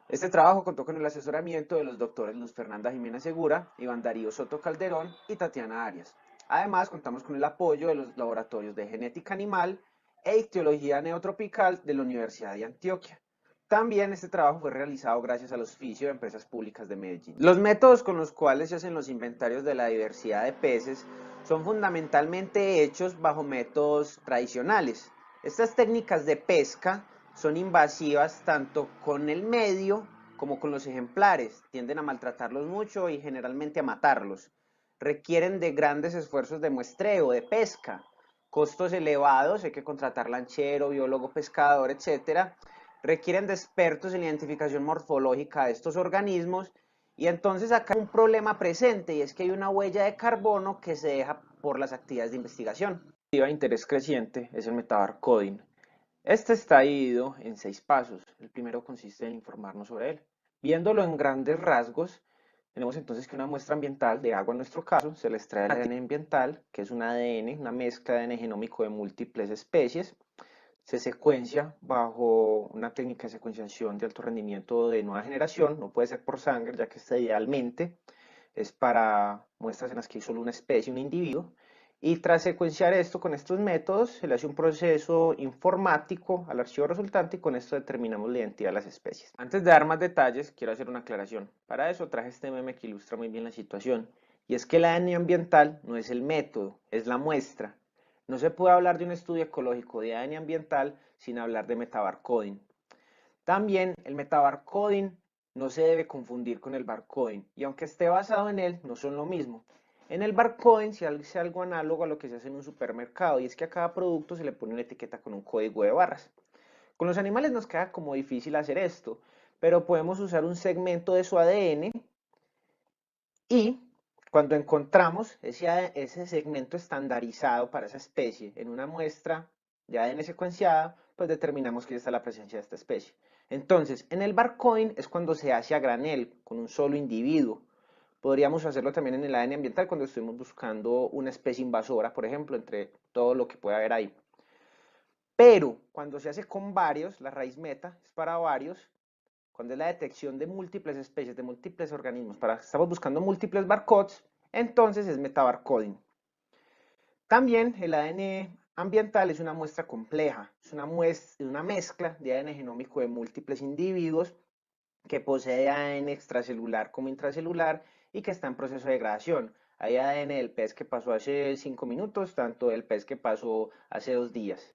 Este trabajo contó con el asesoramiento de los doctores Luz Fernanda Jiménez Segura, Iván Darío Soto Calderón y Tatiana Arias. Además, contamos con el apoyo de los laboratorios de genética animal e ictiología neotropical de la Universidad de Antioquia. También este trabajo fue realizado gracias al auspicio de empresas públicas de Medellín. Los métodos con los cuales se hacen los inventarios de la diversidad de peces son fundamentalmente hechos bajo métodos tradicionales. Estas técnicas de pesca son invasivas tanto con el medio como con los ejemplares, tienden a maltratarlos mucho y generalmente a matarlos. Requieren de grandes esfuerzos de muestreo, de pesca, costos elevados, hay que contratar lanchero, biólogo, pescador, etc. Requieren de expertos en la identificación morfológica de estos organismos y entonces acá hay un problema presente y es que hay una huella de carbono que se deja por las actividades de investigación. De interés creciente es el metabarcoding. Este está dividido en 6 pasos. El primero consiste en informarnos sobre él. Viéndolo en grandes rasgos, tenemos entonces que una muestra ambiental de agua en nuestro caso, se le extrae el ADN ambiental, que es un ADN, una mezcla de ADN genómico de múltiples especies. Se secuencia bajo una técnica de secuenciación de alto rendimiento de nueva generación, no puede ser por sangre, ya que esta idealmente es para muestras en las que hay solo una especie, un individuo. Y tras secuenciar esto con estos métodos, se le hace un proceso informático al archivo resultante y con esto determinamos la identidad de las especies. Antes de dar más detalles, quiero hacer una aclaración. Para eso traje este meme que ilustra muy bien la situación. Y es que el ADN ambiental no es el método, es la muestra. No se puede hablar de un estudio ecológico de ADN ambiental sin hablar de metabarcoding. También el metabarcoding no se debe confundir con el barcoding, y aunque esté basado en él, no son lo mismo. En el barcoding se hace algo análogo a lo que se hace en un supermercado, y es que a cada producto se le pone una etiqueta con un código de barras. Con los animales nos queda como difícil hacer esto, pero podemos usar un segmento de su ADN y cuando encontramos ese segmento estandarizado para esa especie en una muestra de ADN secuenciada, pues determinamos que está la presencia de esta especie. Entonces, en el barcoding es cuando se hace a granel, con un solo individuo. Podríamos hacerlo también en el ADN ambiental cuando estemos buscando una especie invasora, por ejemplo, entre todo lo que pueda haber ahí. Pero cuando se hace con varios, la raíz meta es para varios, cuando es la detección de múltiples especies, de múltiples organismos, estamos buscando múltiples barcodes, entonces es metabarcoding. También el ADN ambiental es una muestra compleja, es una mezcla de ADN genómico de múltiples individuos que posee ADN extracelular como intracelular y que está en proceso de degradación. Hay ADN del pez que pasó hace 5 minutos, tanto del pez que pasó hace 2 días.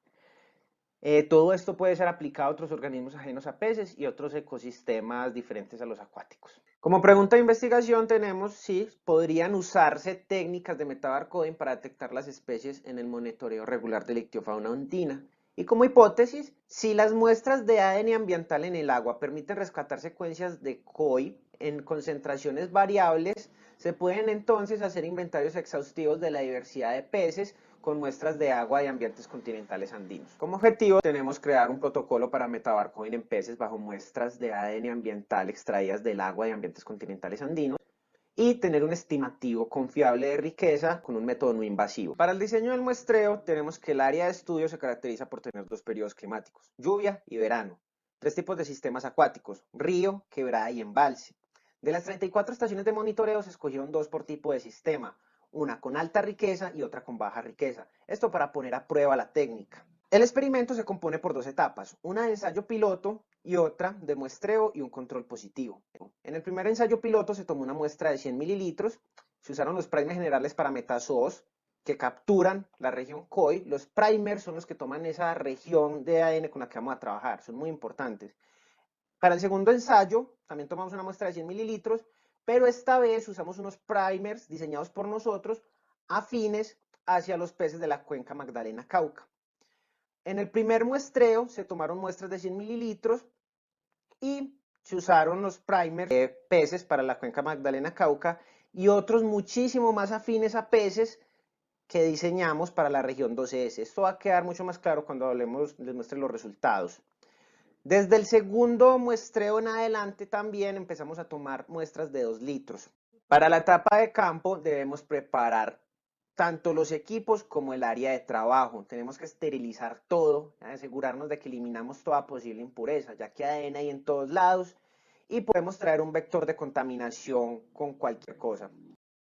Todo esto puede ser aplicado a otros organismos ajenos a peces y otros ecosistemas diferentes a los acuáticos. Como pregunta de investigación tenemos si podrían usarse técnicas de metabarcoding para detectar las especies en el monitoreo regular de la ictiofauna andina. Y como hipótesis, si las muestras de ADN ambiental en el agua permiten rescatar secuencias de COI en concentraciones variables, se pueden entonces hacer inventarios exhaustivos de la diversidad de peces con muestras de agua de ambientes continentales andinos. Como objetivo tenemos crear un protocolo para metabarcoding en peces bajo muestras de ADN ambiental extraídas del agua de ambientes continentales andinos y tener un estimativo confiable de riqueza con un método no invasivo. Para el diseño del muestreo tenemos que el área de estudio se caracteriza por tener 2 periodos climáticos, lluvia y verano, 3 tipos de sistemas acuáticos, río, quebrada y embalse. De las 34 estaciones de monitoreo se escogieron 2 por tipo de sistema, una con alta riqueza y otra con baja riqueza, esto para poner a prueba la técnica. El experimento se compone por 2 etapas, una de ensayo piloto y otra de muestreo y un control positivo. En el primer ensayo piloto se tomó una muestra de 100 mililitros, se usaron los primers generales para metazoos que capturan la región COI. Los primers son los que toman esa región de ADN con la que vamos a trabajar, son muy importantes. Para el segundo ensayo también tomamos una muestra de 100 mililitros, pero esta vez usamos unos primers diseñados por nosotros afines hacia los peces de la cuenca Magdalena-Cauca. En el primer muestreo se tomaron muestras de 100 mililitros y se usaron los primers de peces para la cuenca Magdalena-Cauca y otros muchísimo más afines a peces que diseñamos para la región 12S. Esto va a quedar mucho más claro cuando les muestre los resultados. Desde el segundo muestreo en adelante también empezamos a tomar muestras de 2 litros. Para la etapa de campo debemos preparar tanto los equipos como el área de trabajo. Tenemos que esterilizar todo, asegurarnos de que eliminamos toda posible impureza, ya que ADN hay en todos lados y podemos traer un vector de contaminación con cualquier cosa.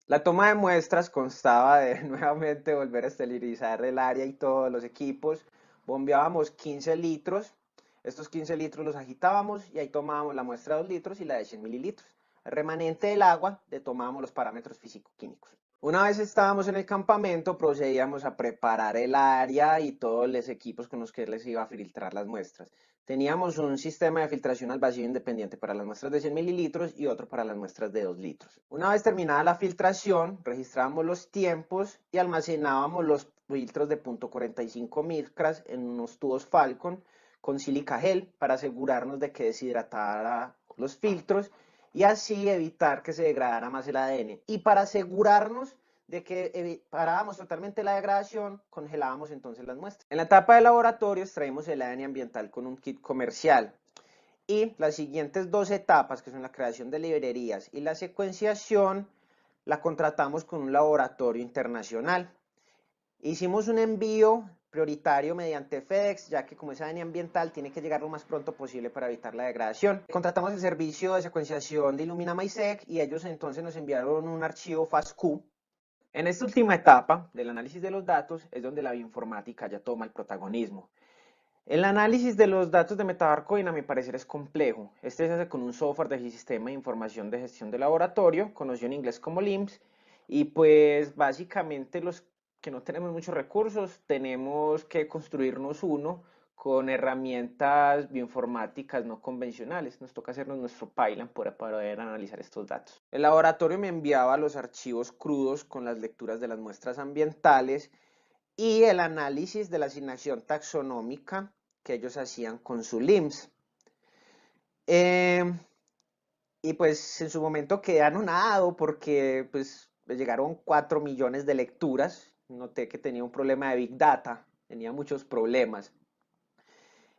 La toma de muestras constaba de nuevamente volver a esterilizar el área y todos los equipos. Bombeábamos 15 litros. Estos 15 litros los agitábamos y ahí tomábamos la muestra de 2 litros y la de 100 mililitros. El remanente del agua le tomábamos los parámetros físico-químicos. Una vez estábamos en el campamento, procedíamos a preparar el área y todos los equipos con los que les iba a filtrar las muestras. Teníamos un sistema de filtración al vacío independiente para las muestras de 100 mililitros y otro para las muestras de 2 litros. Una vez terminada la filtración, registrábamos los tiempos y almacenábamos los filtros de .45 micras en unos tubos Falcon con sílica gel para asegurarnos de que deshidratara los filtros y así evitar que se degradara más el ADN. Y para asegurarnos de que parábamos totalmente la degradación, congelábamos entonces las muestras. En la etapa de laboratorio extraímos el ADN ambiental con un kit comercial. Y las siguientes dos etapas, que son la creación de librerías y la secuenciación, la contratamos con un laboratorio internacional. Hicimos un envío prioritario mediante FedEx, ya que como es ADN ambiental tiene que llegar lo más pronto posible para evitar la degradación. Contratamos el servicio de secuenciación de Illumina MySeq y ellos entonces nos enviaron un archivo FASTQ. En esta última etapa del análisis de los datos es donde la bioinformática ya toma el protagonismo. El análisis de los datos de metabarcoin a mi parecer es complejo. Este se hace con un software de sistema de información de gestión de laboratorio, conocido en inglés como LIMS, y pues básicamente los que no tenemos muchos recursos tenemos que construirnos uno con herramientas bioinformáticas no convencionales. Nos toca hacernos nuestro pipeline para poder analizar estos datos. El laboratorio me enviaba los archivos crudos con las lecturas de las muestras ambientales y el análisis de la asignación taxonómica que ellos hacían con su LIMS. Y pues en su momento quedé anonadado porque pues me llegaron 4 millones de lecturas. Noté que tenía un problema de Big Data, tenía muchos problemas.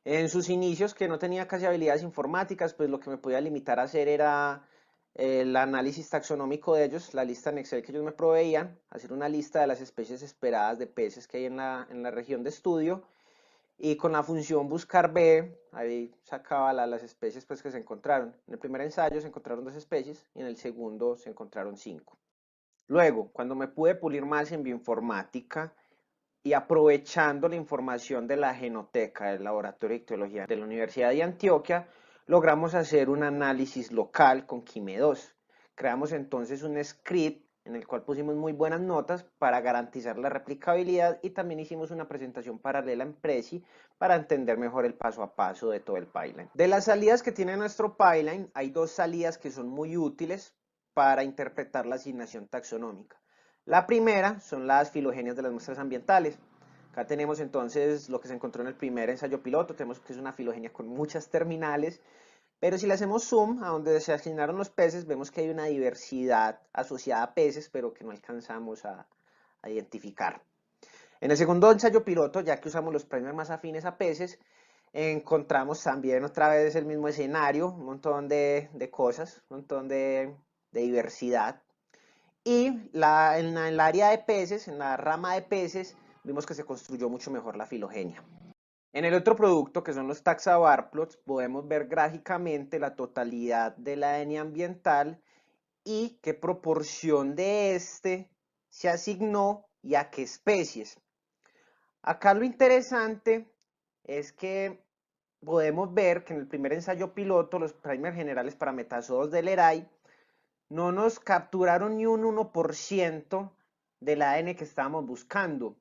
En sus inicios, que no tenía casi habilidades informáticas, pues lo que me podía limitar a hacer era el análisis taxonómico de ellos, la lista en Excel que ellos me proveían, hacer una lista de las especies esperadas de peces que hay en la región de estudio, y con la función buscar B, ahí sacaba las especies pues, que se encontraron. En el primer ensayo se encontraron 2 especies y en el segundo se encontraron 5. Luego, cuando me pude pulir más en bioinformática y aprovechando la información de la genoteca del Laboratorio de Ictiología de la Universidad de Antioquia, logramos hacer un análisis local con Quime2. Creamos entonces un script en el cual pusimos muy buenas notas para garantizar la replicabilidad y también hicimos una presentación paralela en Prezi para entender mejor el paso a paso de todo el pipeline. De las salidas que tiene nuestro pipeline, hay 2 salidas que son muy útiles para interpretar la asignación taxonómica. La primera son las filogenias de las muestras ambientales. Acá tenemos entonces lo que se encontró en el primer ensayo piloto, tenemos que es una filogenia con muchas terminales, pero si le hacemos zoom a donde se asignaron los peces, vemos que hay una diversidad asociada a peces, pero que no alcanzamos a identificar. En el segundo ensayo piloto, ya que usamos los primers más afines a peces, encontramos también otra vez el mismo escenario, un montón de cosas, un montón de diversidad. Y en el área de peces, en la rama de peces, vimos que se construyó mucho mejor la filogenia. En el otro producto, que son los taxabarplots, podemos ver gráficamente la totalidad del ADN ambiental y qué proporción de este se asignó y a qué especies. Acá lo interesante es que podemos ver que en el primer ensayo piloto, los primers generales para metazoos del ERAI no nos capturaron ni un 1% del ADN que estábamos buscando.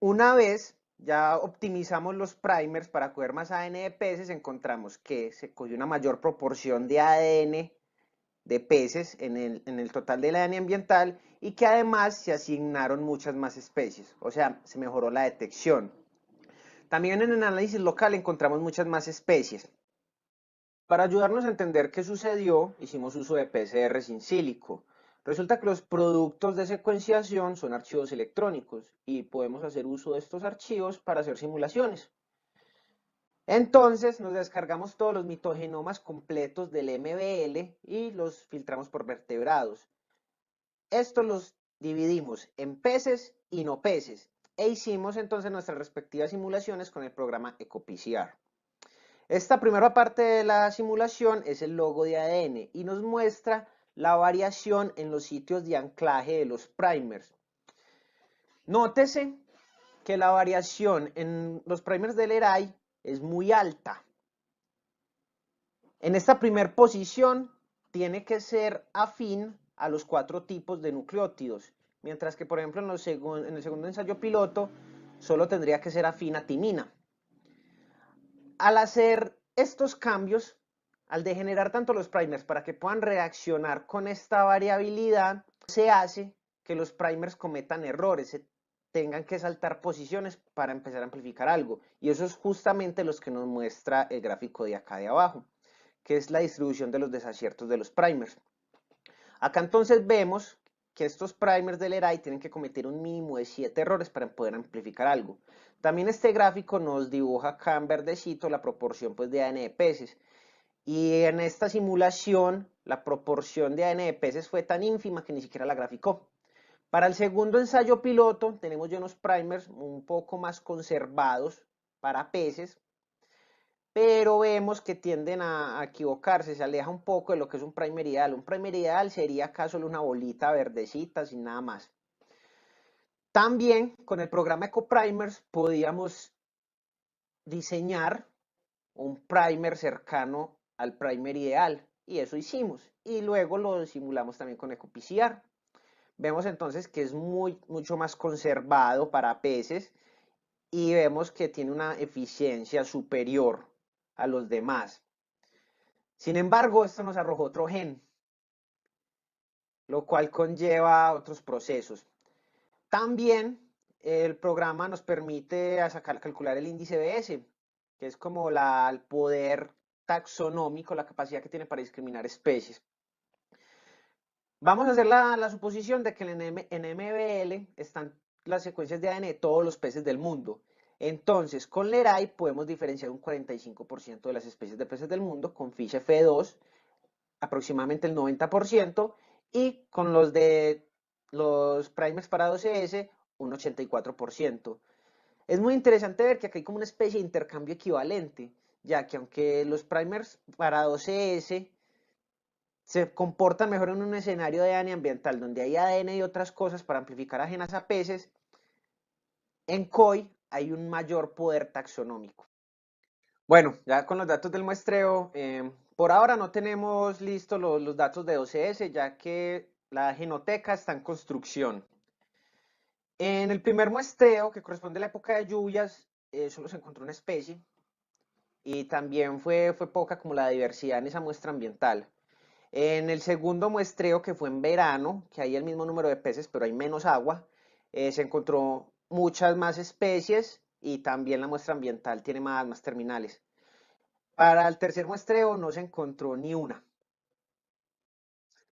Una vez ya optimizamos los primers para coger más ADN de peces, encontramos que se cogió una mayor proporción de ADN de peces en el total del ADN ambiental y que además se asignaron muchas más especies, o sea, se mejoró la detección. También en el análisis local encontramos muchas más especies. Para ayudarnos a entender qué sucedió, hicimos uso de PCR sin sílico. Resulta que los productos de secuenciación son archivos electrónicos y podemos hacer uso de estos archivos para hacer simulaciones. Entonces nos descargamos todos los mitogenomas completos del MBL y los filtramos por vertebrados. Estos los dividimos en peces y no peces e hicimos entonces nuestras respectivas simulaciones con el programa EcoPCR. Esta primera parte de la simulación es el logo de ADN y nos muestra la variación en los sitios de anclaje de los primers. Nótese que la variación en los primers del ERAI es muy alta. En esta primera posición tiene que ser afín a los 4 tipos de nucleótidos, mientras que por ejemplo en el segundo ensayo piloto solo tendría que ser afín a timina. Al hacer estos cambios, al degenerar tanto los primers para que puedan reaccionar con esta variabilidad, se hace que los primers cometan errores, se tengan que saltar posiciones para empezar a amplificar algo. Y eso es justamente lo que nos muestra el gráfico de acá de abajo, que es la distribución de los desaciertos de los primers. Acá entonces vemos que estos primers del ERAI tienen que cometer un mínimo de 7 errores para poder amplificar algo. También este gráfico nos dibuja acá en verdecito la proporción pues, de ADN de peces. Y en esta simulación la proporción de ADN de peces fue tan ínfima que ni siquiera la graficó. Para el segundo ensayo piloto tenemos ya unos primers un poco más conservados para peces, pero vemos que tienden a equivocarse, se aleja un poco de lo que es un primer ideal. Un primer ideal sería acá solo una bolita verdecita sin nada más. También con el programa EcoPrimers podíamos diseñar un primer cercano al primer ideal y eso hicimos y luego lo simulamos también con EcoPCR. Vemos entonces que es mucho más conservado para peces y vemos que tiene una eficiencia superior a los demás. Sin embargo, esto nos arrojó otro gen, lo cual conlleva otros procesos. También el programa nos permite calcular el índice BS, que es como el poder taxonómico, la capacidad que tiene para discriminar especies. Vamos a hacer la suposición de que en MBL están las secuencias de ADN de todos los peces del mundo. Entonces, con LERAI podemos diferenciar un 45% de las especies de peces del mundo, con Fish F2 aproximadamente el 90% y con los primers para 12S un 84%. Es muy interesante ver que aquí hay como una especie de intercambio equivalente, ya que aunque los primers para 12S se comportan mejor en un escenario de ADN ambiental donde hay ADN y otras cosas para amplificar ajenas a peces, en COI hay un mayor poder taxonómico. Bueno, ya con los datos del muestreo, por ahora no tenemos listos los datos de 12S, ya que la genoteca está en construcción. En el primer muestreo, que corresponde a la época de lluvias, solo se encontró una especie y también fue poca como la diversidad en esa muestra ambiental. En el segundo muestreo, que fue en verano, que hay el mismo número de peces, pero hay menos agua, se encontró muchas más especies y también la muestra ambiental tiene más terminales. Para el tercer muestreo no se encontró ni una.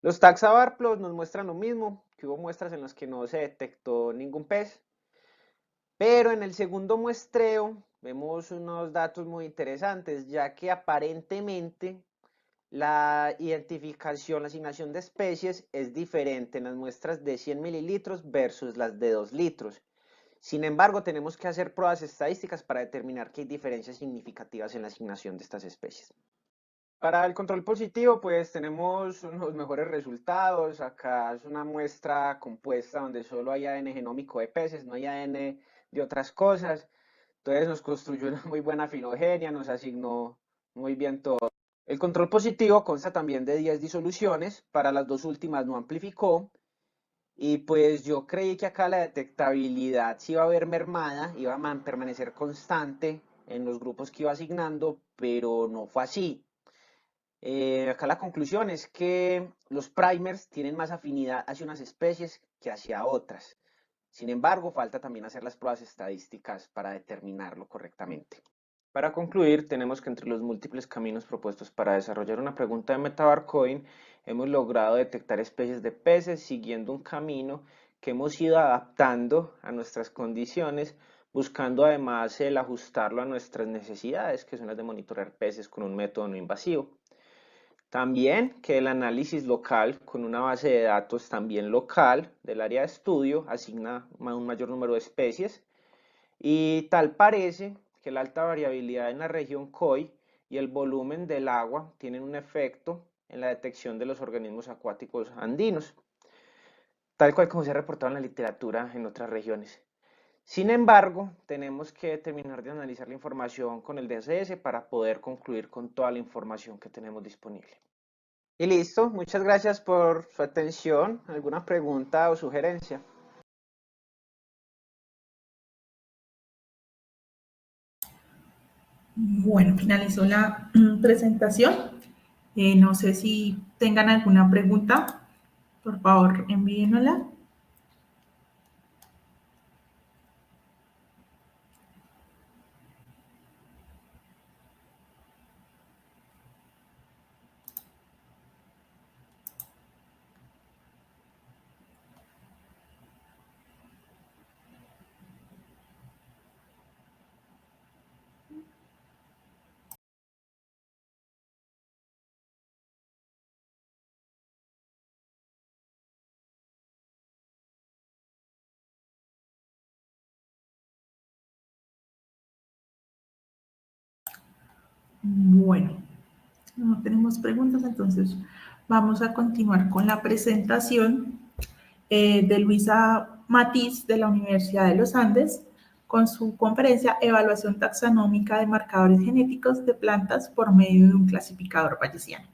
Los taxabarplos nos muestran lo mismo, que hubo muestras en las que no se detectó ningún pez, pero en el segundo muestreo vemos unos datos muy interesantes, ya que aparentemente la identificación, la asignación de especies es diferente en las muestras de 100 mililitros versus las de 2 litros. Sin embargo, tenemos que hacer pruebas estadísticas para determinar que hay diferencias significativas en la asignación de estas especies. Para el control positivo, pues tenemos unos mejores resultados. Acá es una muestra compuesta donde solo hay ADN genómico de peces, no hay ADN de otras cosas. Entonces nos construyó una muy buena filogenia, nos asignó muy bien todo. El control positivo consta también de 10 disoluciones, para las dos últimas no amplificó, y pues yo creí que acá la detectabilidad sí iba a ver mermada, iba a permanecer constante en los grupos que iba asignando, pero no fue así. Acá la conclusión es que los primers tienen más afinidad hacia unas especies que hacia otras. Sin embargo, falta también hacer las pruebas estadísticas para determinarlo correctamente. Para concluir, tenemos que entre los múltiples caminos propuestos para desarrollar una pregunta de MetaBarCoin, hemos logrado detectar especies de peces siguiendo un camino que hemos ido adaptando a nuestras condiciones, buscando además el ajustarlo a nuestras necesidades, que son las de monitorear peces con un método no invasivo. También que el análisis local con una base de datos también local del área de estudio asigna un mayor número de especies, y tal parece que la alta variabilidad en la región COI y el volumen del agua tienen un efecto en la detección de los organismos acuáticos andinos, tal cual como se ha reportado en la literatura en otras regiones. Sin embargo, tenemos que terminar de analizar la información con el DSS para poder concluir con toda la información que tenemos disponible. Y listo, muchas gracias por su atención. ¿Alguna pregunta o sugerencia? Bueno, finalizó la presentación. No sé si tengan alguna pregunta. Por favor, envíenosla. Bueno, no tenemos preguntas, entonces vamos a continuar con la presentación de Luisa Matiz de la Universidad de los Andes con su conferencia Evaluación taxonómica de marcadores genéticos de plantas por medio de un clasificador bayesiano.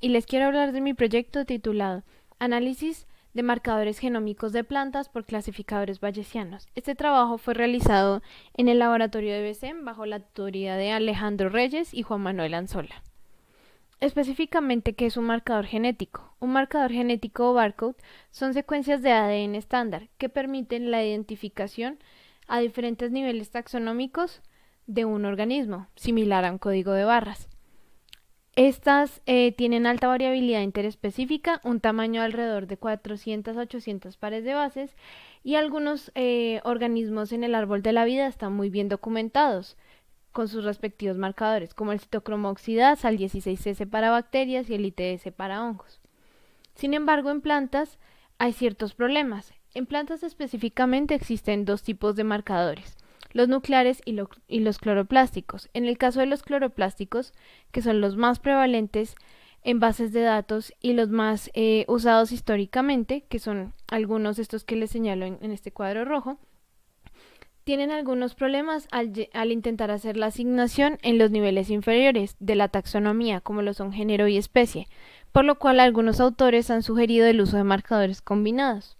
Y les quiero hablar de mi proyecto titulado Análisis de marcadores genómicos de plantas por clasificadores bayesianos. Este trabajo fue realizado en el laboratorio de BCM bajo la tutoría de Alejandro Reyes y Juan Manuel Anzola. Específicamente, ¿qué es un marcador genético? Un marcador genético o barcode son secuencias de ADN estándar que permiten la identificación a diferentes niveles taxonómicos de un organismo, similar a un código de barras. Estas tienen alta variabilidad interespecífica, un tamaño alrededor de 400 a 800 pares de bases, y algunos organismos en el árbol de la vida están muy bien documentados con sus respectivos marcadores, como el citocromo oxidasa, el 16S para bacterias y el ITS para hongos. Sin embargo, en plantas hay ciertos problemas. En plantas específicamente existen dos tipos de marcadores: los nucleares y los cloroplásticos. En el caso de los cloroplásticos, que son los más prevalentes en bases de datos y los más usados históricamente, que son algunos de estos que les señalo en este cuadro rojo, tienen algunos problemas al intentar hacer la asignación en los niveles inferiores de la taxonomía, como lo son género y especie, por lo cual algunos autores han sugerido el uso de marcadores combinados.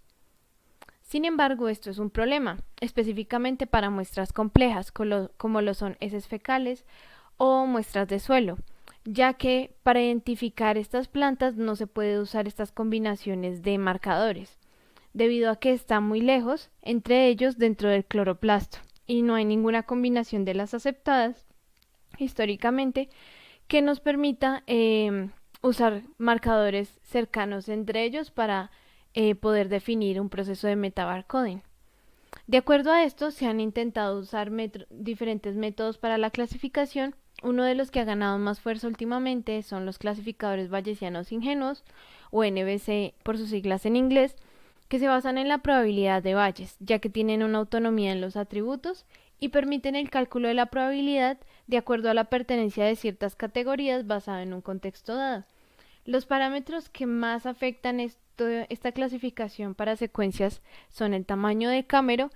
Sin embargo, esto es un problema, específicamente para muestras complejas, como lo son heces fecales o muestras de suelo, ya que para identificar estas plantas no se puede usar estas combinaciones de marcadores, debido a que están muy lejos entre ellos dentro del cloroplasto, y no hay ninguna combinación de las aceptadas históricamente que nos permita usar marcadores cercanos entre ellos para poder definir un proceso de metabarcoding. De acuerdo a esto, se han intentado usar diferentes métodos para la clasificación. Uno de los que ha ganado más fuerza últimamente son los clasificadores bayesianos ingenuos, o NBC por sus siglas en inglés, que se basan en la probabilidad de Bayes, ya que tienen una autonomía en los atributos y permiten el cálculo de la probabilidad de acuerdo a la pertenencia de ciertas categorías basada en un contexto dado. Los parámetros que más afectan esta clasificación para secuencias son el tamaño de cámero,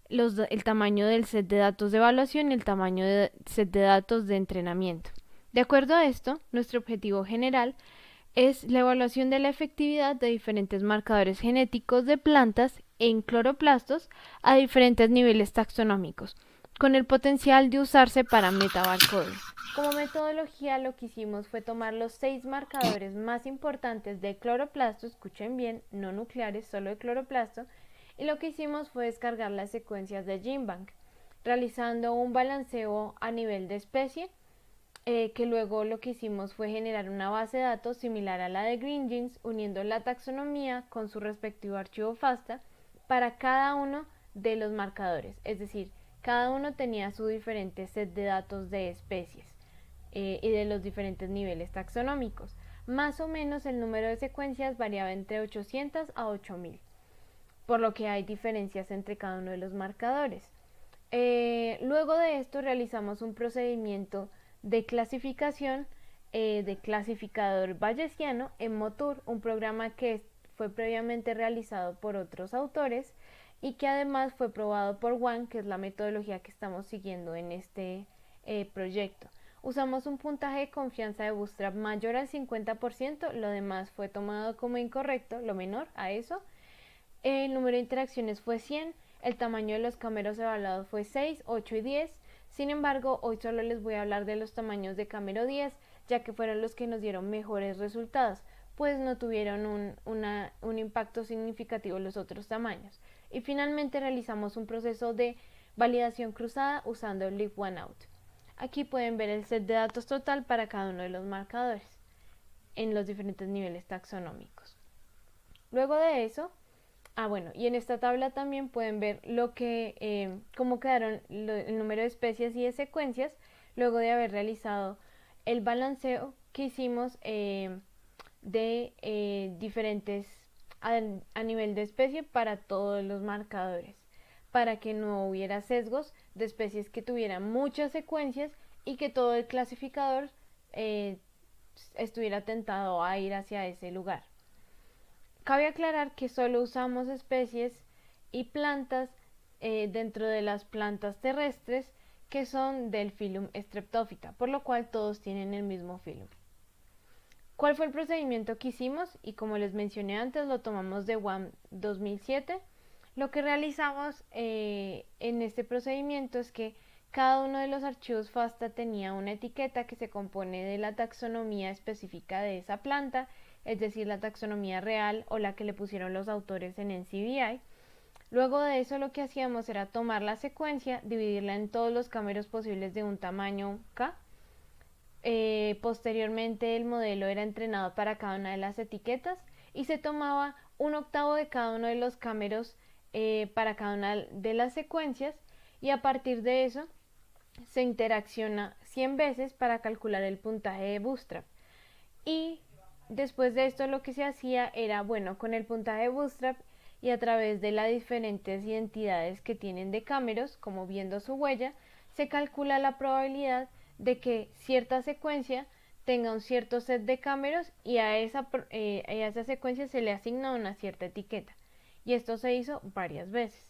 el tamaño del set de datos de evaluación y el tamaño del set de datos de entrenamiento. De acuerdo a esto, nuestro objetivo general es la evaluación de la efectividad de diferentes marcadores genéticos de plantas en cloroplastos a diferentes niveles taxonómicos, con el potencial de usarse para metabarcoding. Como metodología lo que hicimos fue tomar los 6 marcadores más importantes de cloroplasto, escuchen bien, no nucleares, solo de cloroplasto, y lo que hicimos fue descargar las secuencias de GenBank, realizando un balanceo a nivel de especie, que luego lo que hicimos fue generar una base de datos similar a la de GreenGenes, uniendo la taxonomía con su respectivo archivo FASTA para cada uno de los marcadores, es decir, cada uno tenía su diferente set de datos de especies y de los diferentes niveles taxonómicos. Más o menos el número de secuencias variaba entre 800 a 8000, por lo que hay diferencias entre cada uno de los marcadores. Luego de esto realizamos un procedimiento de clasificación de clasificador bayesiano en Motur, un programa que fue previamente realizado por otros autores y que además fue probado por WAN, que es la metodología que estamos siguiendo en este proyecto. Usamos un puntaje de confianza de Bootstrap mayor al 50%, lo demás fue tomado como incorrecto, lo menor a eso. El número de interacciones fue 100, el tamaño de los cameros evaluados fue 6, 8 y 10. Sin embargo, hoy solo les voy a hablar de los tamaños de camero 10, ya que fueron los que nos dieron mejores resultados, pues no tuvieron un impacto significativo los otros tamaños. Y finalmente realizamos un proceso de validación cruzada usando Leave One Out. Aquí pueden ver el set de datos total para cada uno de los marcadores en los diferentes niveles taxonómicos. Luego de eso, y en esta tabla también pueden ver cómo quedaron el número de especies y de secuencias luego de haber realizado el balanceo que hicimos de diferentes a nivel de especie para todos los marcadores, para que no hubiera sesgos de especies que tuvieran muchas secuencias y que todo el clasificador estuviera tentado a ir hacia ese lugar. Cabe aclarar que solo usamos especies y plantas dentro de las plantas terrestres que son del filum Streptophyta, por lo cual todos tienen el mismo filum. ¿Cuál fue el procedimiento que hicimos? Y como les mencioné antes, lo tomamos de WAM 2007. Lo que realizamos en este procedimiento es que cada uno de los archivos FASTA tenía una etiqueta que se compone de la taxonomía específica de esa planta, es decir, la taxonomía real o la que le pusieron los autores en NCBI. Luego de eso lo que hacíamos era tomar la secuencia, dividirla en todos los cameros posibles de un tamaño K. Posteriormente el modelo era entrenado para cada una de las etiquetas y se tomaba 1/8 de cada uno de los cameros para cada una de las secuencias, y a partir de eso se interacciona 100 veces para calcular el puntaje de Bootstrap. Y después de esto lo que se hacía era, con el puntaje de Bootstrap y a través de las diferentes identidades que tienen de cameros, como viendo su huella, se calcula la probabilidad de que cierta secuencia tenga un cierto set de cameros y a esa secuencia se le asigna una cierta etiqueta. Y esto se hizo varias veces.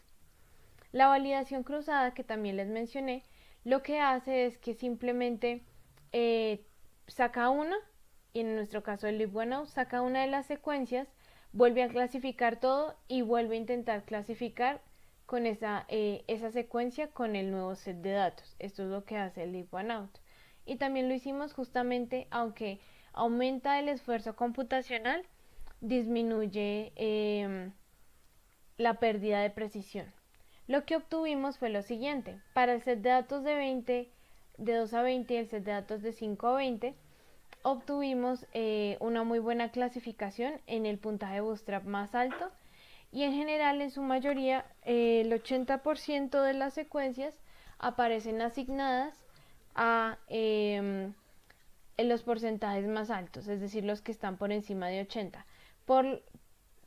La validación cruzada, que también les mencioné, lo que hace es que simplemente saca una, y en nuestro caso el Leave One Out, saca una de las secuencias, vuelve a clasificar todo y vuelve a intentar clasificar con esa secuencia con el nuevo set de datos. Esto es lo que hace el Leave One Out. Y también lo hicimos justamente, aunque aumenta el esfuerzo computacional, disminuye la pérdida de precisión. Lo que obtuvimos fue lo siguiente: para el set de datos de 2 a 20 y el set de datos de 5 a 20, obtuvimos una muy buena clasificación en el puntaje Bootstrap más alto, y en general, en su mayoría, el 80% de las secuencias aparecen asignadas a en los porcentajes más altos, es decir, los que están por encima de 80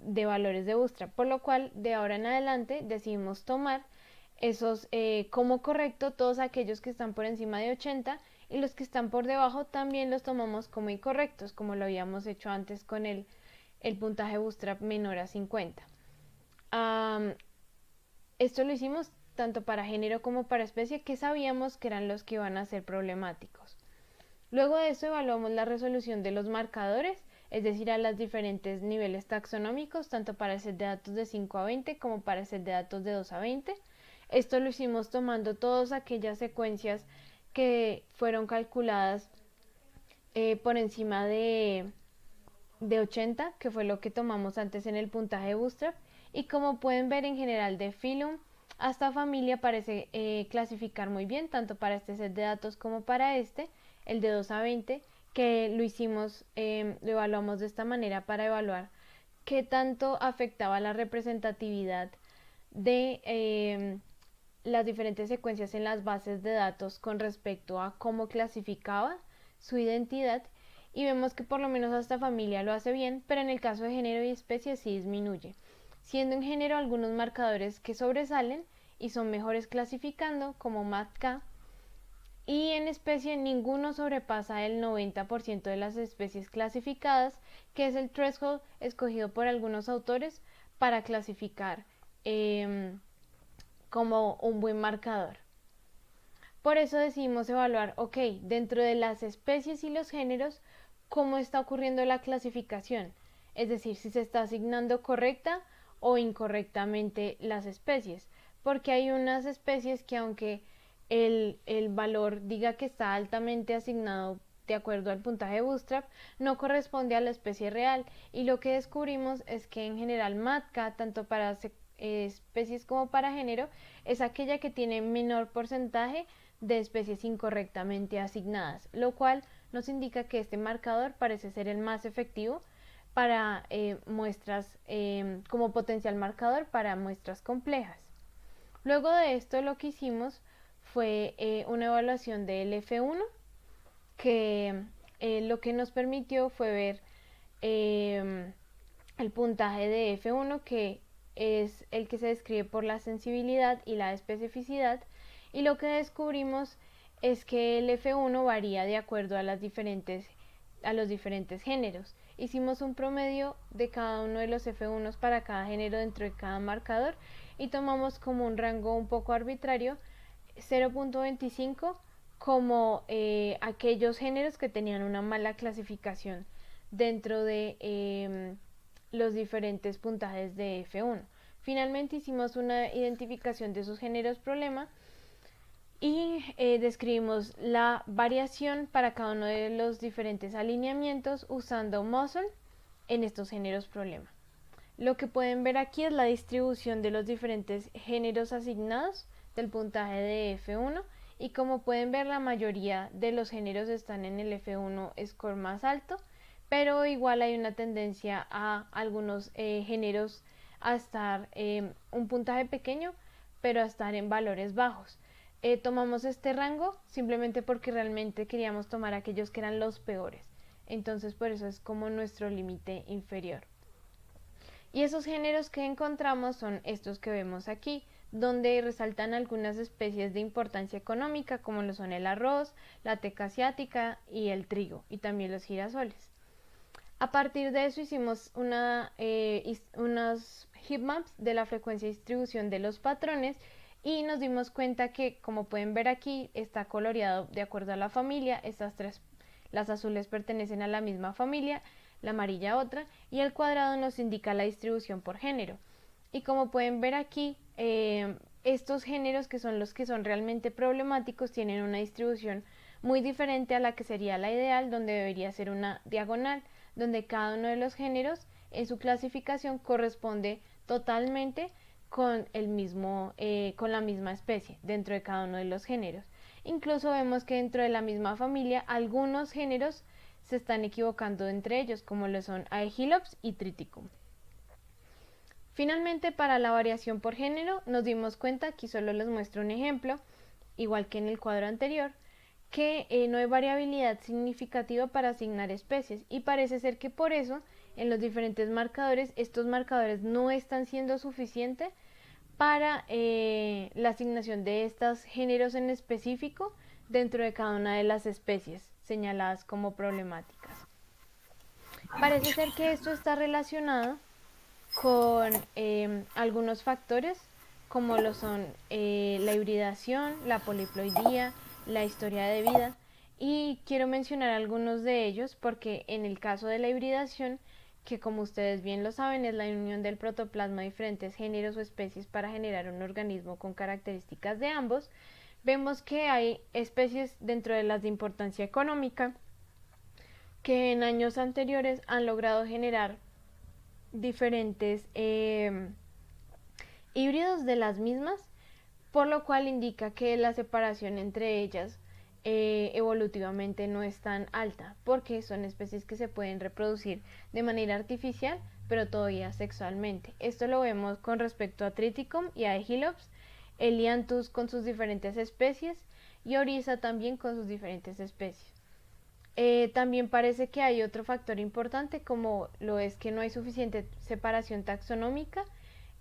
de valores de Bootstrap, por lo cual de ahora en adelante decidimos tomar esos como correcto todos aquellos que están por encima de 80, y los que están por debajo también los tomamos como incorrectos, como lo habíamos hecho antes con el puntaje Bootstrap menor a 50. Esto lo hicimos tanto para género como para especie, que sabíamos que eran los que iban a ser problemáticos. Luego de eso evaluamos la resolución de los marcadores, es decir, a los diferentes niveles taxonómicos, tanto para el set de datos de 5 a 20 como para el set de datos de 2 a 20. Esto lo hicimos tomando todas aquellas secuencias que fueron calculadas por encima de 80, que fue lo que tomamos antes en el puntaje Bootstrap. Y como pueden ver, en general de Phylum hasta familia parece clasificar muy bien, tanto para este set de datos como para el de 2 a 20, que lo hicimos, lo evaluamos de esta manera para evaluar qué tanto afectaba la representatividad de las diferentes secuencias en las bases de datos con respecto a cómo clasificaba su identidad, y vemos que por lo menos hasta familia lo hace bien, pero en el caso de género y especie sí disminuye, siendo en género algunos marcadores que sobresalen y son mejores clasificando, como MATK, y en especie ninguno sobrepasa el 90% de las especies clasificadas, que es el threshold escogido por algunos autores para clasificar como un buen marcador. Por eso decidimos evaluar, ok, dentro de las especies y los géneros, cómo está ocurriendo la clasificación, es decir, si se está asignando correcta o incorrectamente las especies, porque hay unas especies que aunque el valor diga que está altamente asignado de acuerdo al puntaje Bootstrap, no corresponde a la especie real, y lo que descubrimos es que en general MATK, tanto para especies como para género, es aquella que tiene menor porcentaje de especies incorrectamente asignadas, lo cual nos indica que este marcador parece ser el más efectivo para muestras, como potencial marcador para muestras complejas. Luego de esto lo que hicimos fue una evaluación del F1, que lo que nos permitió fue ver el puntaje de F1, que es el que se describe por la sensibilidad y la especificidad, y lo que descubrimos es que el F1 varía de acuerdo a los diferentes géneros. Hicimos un promedio de cada uno de los F1s para cada género dentro de cada marcador y tomamos como un rango un poco arbitrario 0.25 como aquellos géneros que tenían una mala clasificación dentro de los diferentes puntajes de F1. Finalmente hicimos una identificación de sus géneros problema y describimos la variación para cada uno de los diferentes alineamientos usando Mosul en estos géneros problema. Lo que pueden ver aquí es la distribución de los diferentes géneros asignados del puntaje de F1, y como pueden ver, la mayoría de los géneros están en el F1 score más alto, pero igual hay una tendencia a algunos géneros a estar un puntaje pequeño, pero a estar en valores bajos. Tomamos este rango simplemente porque realmente queríamos tomar aquellos que eran los peores, entonces por eso es como nuestro límite inferior. Y esos géneros que encontramos son estos que vemos aquí, donde resaltan algunas especies de importancia económica, como lo son el arroz, la teca asiática y el trigo, y también los girasoles. A partir de eso hicimos unos heatmaps de la frecuencia y distribución de los patrones, y nos dimos cuenta que, como pueden ver aquí, está coloreado de acuerdo a la familia. Estas tres, las azules pertenecen a la misma familia, la amarilla a otra, y el cuadrado nos indica la distribución por género. Y como pueden ver aquí, estos géneros, que son los que son realmente problemáticos, tienen una distribución muy diferente a la que sería la ideal, donde debería ser una diagonal, donde cada uno de los géneros en su clasificación corresponde totalmente con la misma especie dentro de cada uno de los géneros. Incluso vemos que dentro de la misma familia algunos géneros se están equivocando entre ellos, como lo son Aegilops y Triticum. Finalmente, para la variación por género, nos dimos cuenta, aquí solo les muestro un ejemplo, igual que en el cuadro anterior, que no hay variabilidad significativa para asignar especies, y parece ser que por eso en los diferentes marcadores estos marcadores no están siendo suficientes para la asignación de estos géneros en específico dentro de cada una de las especies señaladas como problemáticas. Parece ser que esto está relacionado con algunos factores, como lo son la hibridación, la poliploidía, la historia de vida, y quiero mencionar algunos de ellos porque en el caso de la hibridación, que como ustedes bien lo saben es la unión del protoplasma de diferentes géneros o especies para generar un organismo con características de ambos, vemos que hay especies dentro de las de importancia económica que en años anteriores han logrado generar diferentes híbridos de las mismas, por lo cual indica que la separación entre ellas evolutivamente no es tan alta, porque son especies que se pueden reproducir de manera artificial, pero todavía sexualmente. Esto lo vemos con respecto a Triticum y a Aegilops, Elianthus con sus diferentes especies y Orisa también con sus diferentes especies. También parece que hay otro factor importante, como lo es que no hay suficiente separación taxonómica,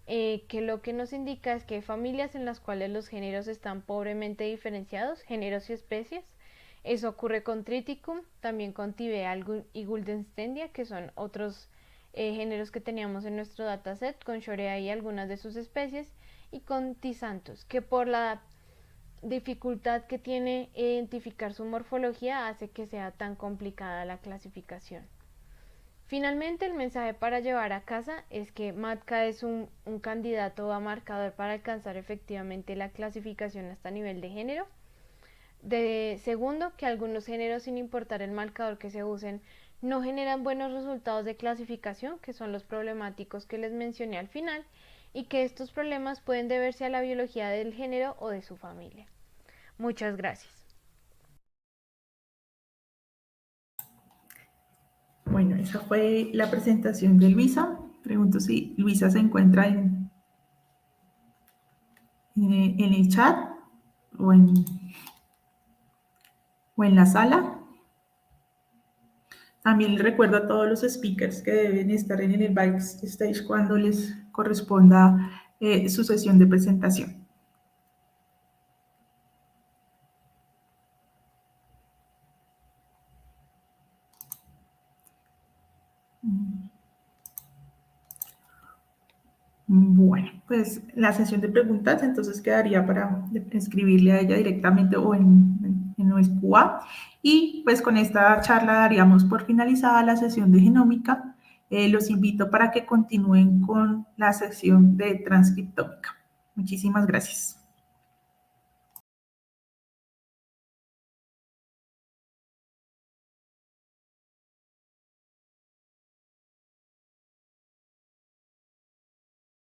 que lo que nos indica es que hay familias en las cuales los géneros están pobremente diferenciados, géneros y especies. Eso ocurre con Triticum, también con Tibea y Guldenstendia, que son otros géneros que teníamos en nuestro dataset, con Shorea y algunas de sus especies, y con Tisanthus, que por la dificultad que tiene identificar su morfología hace que sea tan complicada la clasificación. Finalmente, el mensaje para llevar a casa es que MATCA es un candidato a marcador para alcanzar efectivamente la clasificación hasta nivel de género. Segundo, que algunos géneros, sin importar el marcador que se usen, no generan buenos resultados de clasificación, que son los problemáticos que les mencioné al final, y que estos problemas pueden deberse a la biología del género o de su familia. Muchas gracias. Bueno, esa fue la presentación de Luisa. Pregunto si Luisa se encuentra en el chat o en la sala. También les recuerdo a todos los speakers que deben estar en el backstage cuando les corresponda su sesión de presentación. Bueno, pues la sesión de preguntas entonces quedaría para escribirle a ella directamente o en el QA. Y pues con esta charla daríamos por finalizada la sesión de genómica. Los invito para que continúen con la sesión de transcriptómica. Muchísimas gracias.